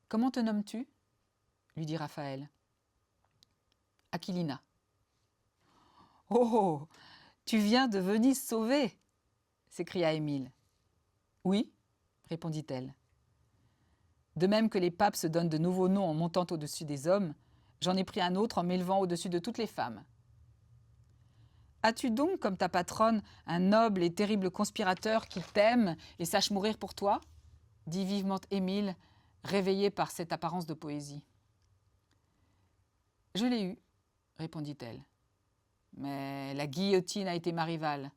« Comment te nommes-tu » lui dit Raphaël. « Aquilina. »« Oh, tu viens de Venise sauver » s'écria Émile. « Oui, » répondit-elle. « De même que les papes se donnent de nouveaux noms en montant au-dessus des hommes, j'en ai pris un autre en m'élevant au-dessus de toutes les femmes. » « As-tu donc, comme ta patronne, un noble et terrible conspirateur qui t'aime et sache mourir pour toi » dit vivement Émile, réveillé par cette apparence de poésie. « Je l'ai eu, » répondit-elle. « Mais la guillotine a été ma rivale.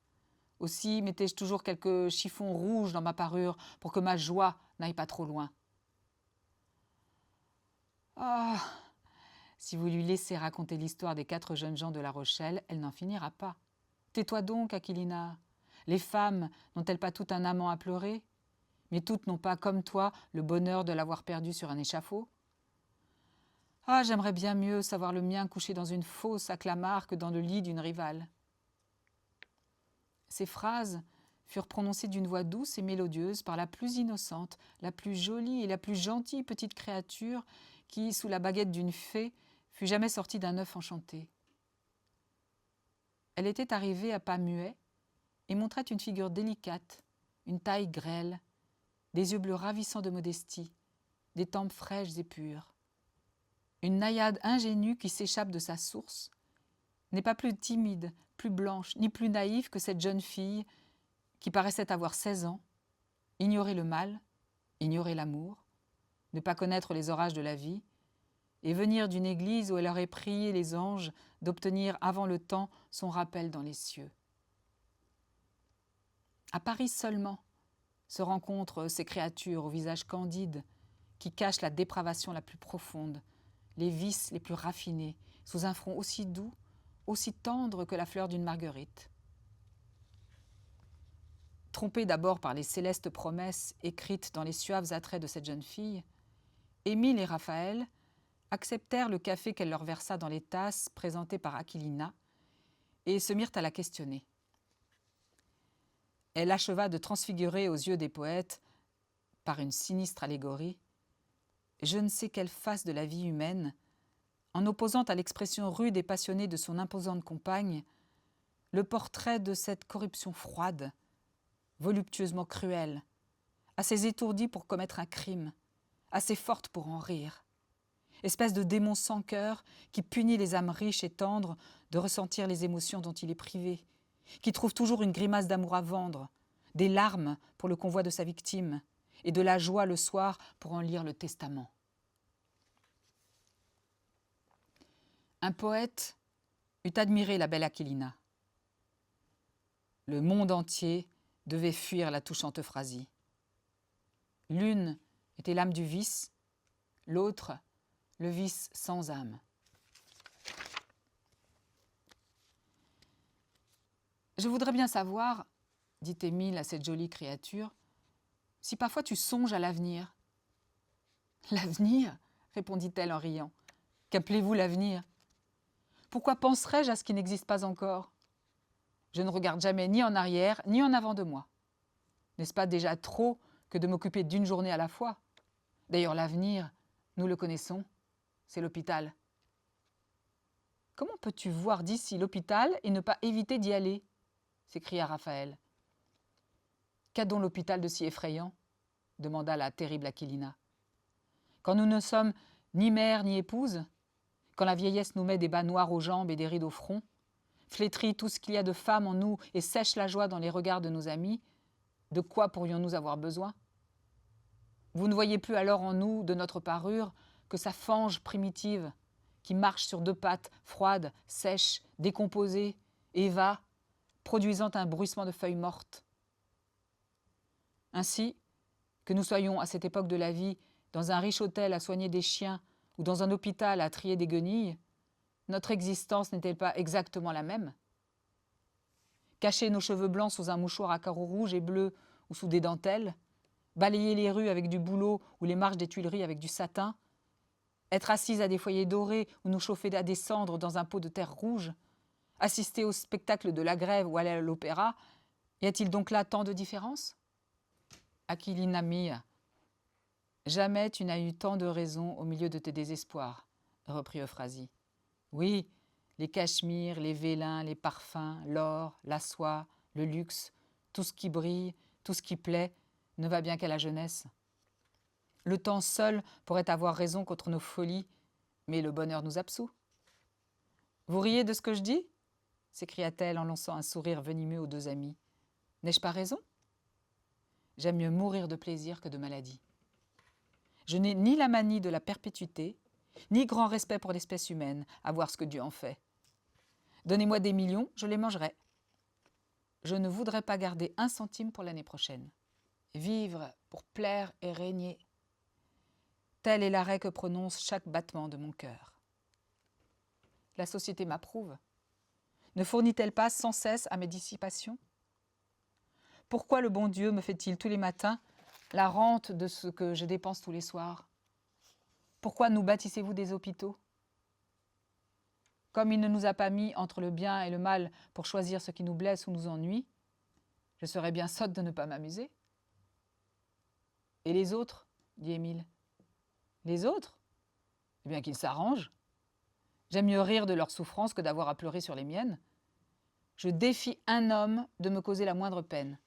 Aussi mettais-je toujours quelques chiffons rouges dans ma parure pour que ma joie n'aille pas trop loin. » Ah, si vous lui laissez raconter l'histoire des 4 jeunes gens de La Rochelle, elle n'en finira pas. Tais-toi donc, Aquilina. Les femmes n'ont-elles pas tout un amant à pleurer? Mais toutes n'ont pas, comme toi, le bonheur de l'avoir perdu sur un échafaud. Ah, j'aimerais bien mieux savoir le mien couché dans une fosse à Clamart que dans le lit d'une rivale. Ces phrases furent prononcées d'une voix douce et mélodieuse par la plus innocente, la plus jolie et la plus gentille petite créature qui, sous la baguette d'une fée, fût jamais sortie d'un œuf enchanté. Elle était arrivée à pas muets et montrait une figure délicate, une taille grêle, des yeux bleus ravissants de modestie, des tempes fraîches et pures. Une naïade ingénue qui s'échappe de sa source n'est pas plus timide, plus blanche, ni plus naïve que cette jeune fille qui paraissait avoir 16 ans, ignorer le mal, ignorer l'amour, ne pas connaître les orages de la vie, et venir d'une église où elle aurait prié les anges d'obtenir avant le temps son rappel dans les cieux. À Paris seulement se rencontrent ces créatures au visage candide qui cachent la dépravation la plus profonde, les vices les plus raffinés, sous un front aussi doux, aussi tendre que la fleur d'une marguerite. Trompés d'abord par les célestes promesses écrites dans les suaves attraits de cette jeune fille, Émile et Raphaël acceptèrent le café qu'elle leur versa dans les tasses présentées par Aquilina et se mirent à la questionner. Elle acheva de transfigurer aux yeux des poètes, par une sinistre allégorie, je ne sais quelle face de la vie humaine, en opposant à l'expression rude et passionnée de son imposante compagne, le portrait de cette corruption froide, voluptueusement cruelle, assez étourdie pour commettre un crime, assez forte pour en rire. Espèce de démon sans cœur qui punit les âmes riches et tendres de ressentir les émotions dont il est privé, qui trouve toujours une grimace d'amour à vendre, des larmes pour le convoi de sa victime et de la joie le soir pour en lire le testament. Un poète eût admiré la belle Aquilina. Le monde entier devait fuir la touchante Euphrasie. L'une était l'âme du vice, l'autre le vice sans âme. Je voudrais bien savoir, dit Émile à cette jolie créature, si parfois tu songes à l'avenir. L'avenir, répondit-elle en riant. Qu'appelez-vous l'avenir? Pourquoi penserais-je à ce qui n'existe pas encore? Je ne regarde jamais ni en arrière ni en avant de moi. N'est-ce pas déjà trop que de m'occuper d'une journée à la fois? D'ailleurs, l'avenir, nous le connaissons, c'est l'hôpital. Comment peux-tu voir d'ici l'hôpital et ne pas éviter d'y aller? S'écria Raphaël. Qu'a donc l'hôpital de si effrayant? Demanda la terrible Aquilina. Quand nous ne sommes ni mère ni épouse, quand la vieillesse nous met des bas noirs aux jambes et des rides au front, flétrit tout ce qu'il y a de femme en nous et sèche la joie dans les regards de nos amis, de quoi pourrions-nous avoir besoin? Vous ne voyez plus alors en nous, de notre parure, que sa fange primitive, qui marche sur deux pattes, froide, sèche, décomposée, et va, produisant un bruissement de feuilles mortes. Ainsi, que nous soyons à cette époque de la vie dans un riche hôtel à soigner des chiens ou dans un hôpital à trier des guenilles, notre existence n'est-elle pas exactement la même? Cacher nos cheveux blancs sous un mouchoir à carreaux rouges et bleus ou sous des dentelles, balayer les rues avec du bouleau ou les marches des Tuileries avec du satin, être assise à des foyers dorés ou nous chauffer à des cendres dans un pot de terre rouge, assister au spectacle de la grève ou aller à l'opéra, y a-t-il donc là tant de différence? Aquilina mia, jamais tu n'as eu tant de raisons au milieu de tes désespoirs, reprit Euphrasie. Oui, les cachemires, les vélins, les parfums, l'or, la soie, le luxe, tout ce qui brille, tout ce qui plaît, ne va bien qu'à la jeunesse. Le temps seul pourrait avoir raison contre nos folies, mais le bonheur nous absout. Vous riez de ce que je dis? S'écria-t-elle en lançant un sourire venimeux aux deux amis. N'ai-je pas raison? J'aime mieux mourir de plaisir que de maladie. Je n'ai ni la manie de la perpétuité, ni grand respect pour l'espèce humaine, à voir ce que Dieu en fait. Donnez-moi des millions, je les mangerai. Je ne voudrais pas garder un centime pour l'année prochaine. Vivre pour plaire et régner. Tel est l'arrêt que prononce chaque battement de mon cœur. La société m'approuve. Ne fournit-elle pas sans cesse à mes dissipations? Pourquoi le bon Dieu me fait-il tous les matins la rente de ce que je dépense tous les soirs? Pourquoi nous bâtissez-vous des hôpitaux? Comme il ne nous a pas mis entre le bien et le mal pour choisir ce qui nous blesse ou nous ennuie, je serais bien sotte de ne pas m'amuser. Et les autres? Dit Émile. Les autres? Eh bien qu'ils s'arrangent. J'aime mieux rire de leurs souffrances que d'avoir à pleurer sur les miennes. Je défie un homme de me causer la moindre peine.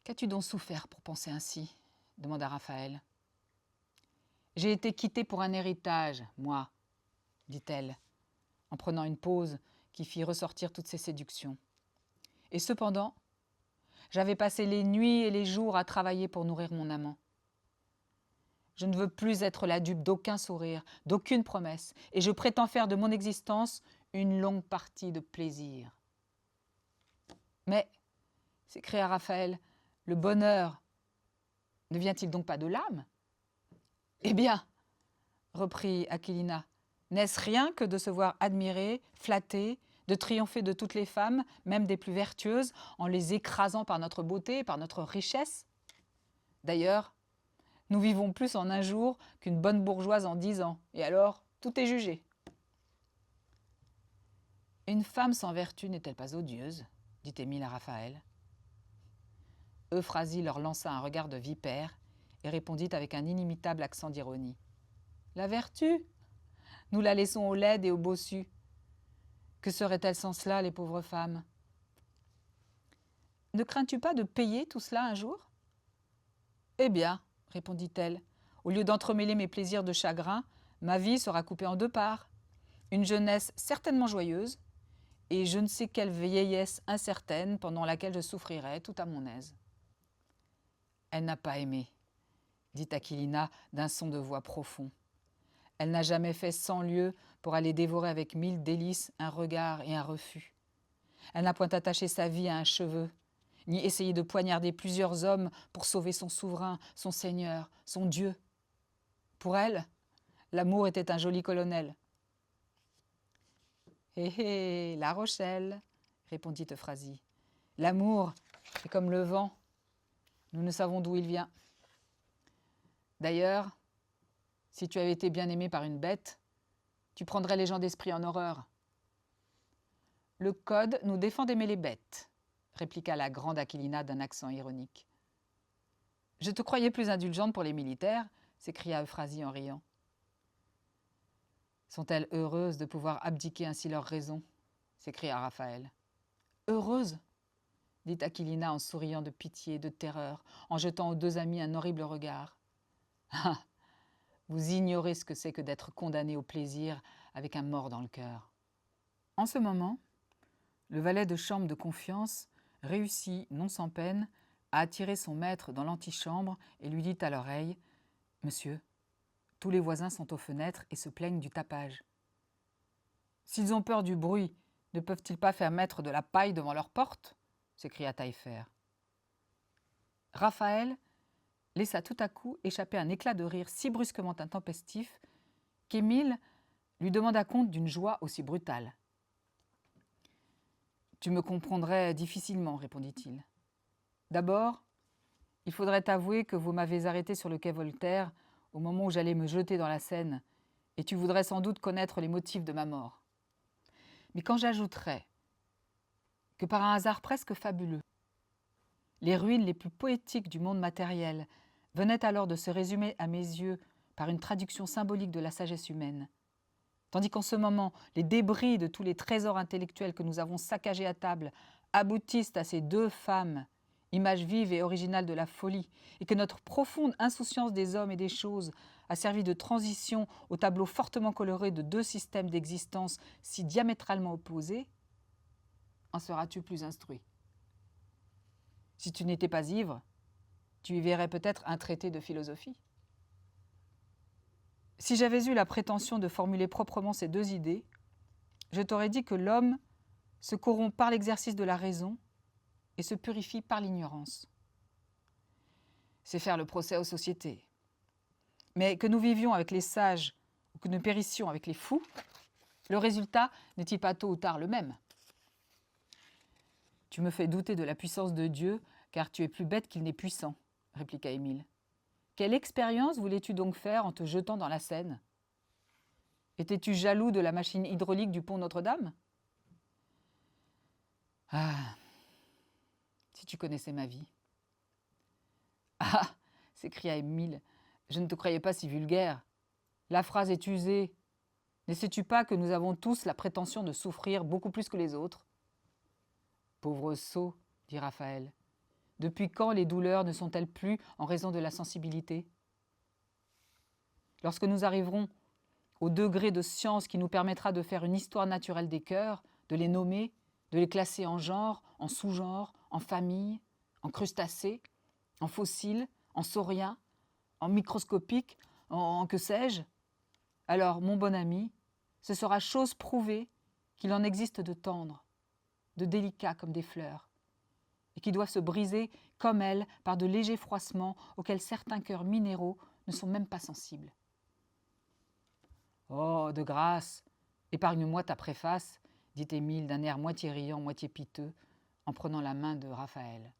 Qu'as-tu donc souffert pour penser ainsi? Demanda Raphaël. J'ai été quittée pour un héritage, moi, dit-elle, en prenant une pause qui fit ressortir toutes ses séductions. Et cependant, j'avais passé les nuits et les jours à travailler pour nourrir mon amant. Je ne veux plus être la dupe d'aucun sourire, d'aucune promesse, et je prétends faire de mon existence une longue partie de plaisir. Mais, s'écria Raphaël, le bonheur ne vient-il donc pas de l'âme? Eh bien, reprit Aquilina, n'est-ce rien que de se voir admiré, flatté, de triompher de toutes les femmes, même des plus vertueuses, en les écrasant par notre beauté, par notre richesse? D'ailleurs, nous vivons plus en un jour qu'une bonne bourgeoise en 10 ans, et alors tout est jugé. Une femme sans vertu n'est-elle pas odieuse? Dit Émile à Raphaël. Euphrasie leur lança un regard de vipère et répondit avec un inimitable accent d'ironie. La vertu? Nous la laissons aux laides et aux bossus. Que seraient-elles sans cela, les pauvres femmes? Ne crains-tu pas de payer tout cela un jour? Eh bien, répondit-elle, au lieu d'entremêler mes plaisirs de chagrin, ma vie sera coupée en 2 parts. Une jeunesse certainement joyeuse, et je ne sais quelle vieillesse incertaine pendant laquelle je souffrirai tout à mon aise. Elle n'a pas aimé, dit Aquilina d'un son de voix profond. Elle n'a jamais fait 100 lieues pour aller dévorer avec 1000 délices un regard et un refus. Elle n'a point attaché sa vie à un cheveu, ni essayé de poignarder plusieurs hommes pour sauver son souverain, son seigneur, son Dieu. Pour elle, l'amour était un joli colonel. « Hé hé, La Rochelle, répondit Euphrasie. L'amour est comme le vent. Nous ne savons d'où il vient. D'ailleurs, si tu avais été bien aimé par une bête, tu prendrais les gens d'esprit en horreur. Le code nous défend d'aimer les bêtes, répliqua la grande Aquilina d'un accent ironique. Je te croyais plus indulgente pour les militaires, s'écria Euphrasie en riant. Sont-elles heureuses de pouvoir abdiquer ainsi leur raison? S'écria Raphaël. Heureuses? Dit Aquilina en souriant de pitié et de terreur, en jetant aux 2 amis un horrible regard. Ah! Vous ignorez ce que c'est que d'être condamné au plaisir avec un mort dans le cœur. En ce moment, le valet de chambre de confiance réussit, non sans peine, à attirer son maître dans l'antichambre et lui dit à l'oreille « Monsieur, tous les voisins sont aux fenêtres et se plaignent du tapage. S'ils ont peur du bruit, ne peuvent-ils pas faire mettre de la paille devant leur porte ?» s'écria Taillefer. Raphaël laissa tout à coup échapper un éclat de rire si brusquement intempestif qu'Émile lui demanda compte d'une joie aussi brutale. « Tu me comprendrais difficilement, répondit-il. D'abord, il faudrait avouer que vous m'avez arrêté sur le quai Voltaire au moment où j'allais me jeter dans la Seine, et tu voudrais sans doute connaître les motifs de ma mort. Mais quand j'ajouterais que par un hasard presque fabuleux, les ruines les plus poétiques du monde matériel venaient alors de se résumer à mes yeux par une traduction symbolique de la sagesse humaine, tandis qu'en ce moment, les débris de tous les trésors intellectuels que nous avons saccagés à table aboutissent à ces 2 femmes, image vive et originale de la folie, et que notre profonde insouciance des hommes et des choses a servi de transition au tableau fortement coloré de 2 systèmes d'existence si diamétralement opposés, en seras-tu plus instruit? Si tu n'étais pas ivre, tu y verrais peut-être un traité de philosophie. Si j'avais eu la prétention de formuler proprement ces 2 idées, je t'aurais dit que l'homme se corrompt par l'exercice de la raison et se purifie par l'ignorance. C'est faire le procès aux sociétés. Mais que nous vivions avec les sages ou que nous périssions avec les fous, le résultat n'est-il pas tôt ou tard le même? Tu me fais douter de la puissance de Dieu, car tu es plus bête qu'il n'est puissant, répliqua Émile. Quelle expérience voulais-tu donc faire en te jetant dans la Seine? Étais-tu jaloux de la machine hydraulique du pont Notre-Dame? Ah, si tu connaissais ma vie. Ah, s'écria Émile, je ne te croyais pas si vulgaire. La phrase est usée. Ne sais-tu pas que nous avons tous la prétention de souffrir beaucoup plus que les autres? Pauvre sot, dit Raphaël. Depuis quand les douleurs ne sont-elles plus en raison de la sensibilité? Lorsque nous arriverons au degré de science qui nous permettra de faire une histoire naturelle des cœurs, de les nommer, de les classer en genres, en sous-genres, en familles, en crustacés, en fossiles, en sauriens, en microscopiques, en que sais-je, alors, mon bon ami, ce sera chose prouvée qu'il en existe de tendres, de délicats comme des fleurs, et qui doivent se briser comme elles par de légers froissements auxquels certains cœurs minéraux ne sont même pas sensibles. Oh, de grâce, épargne-moi ta préface, dit Émile d'un air moitié riant, moitié piteux, en prenant la main de Raphaël.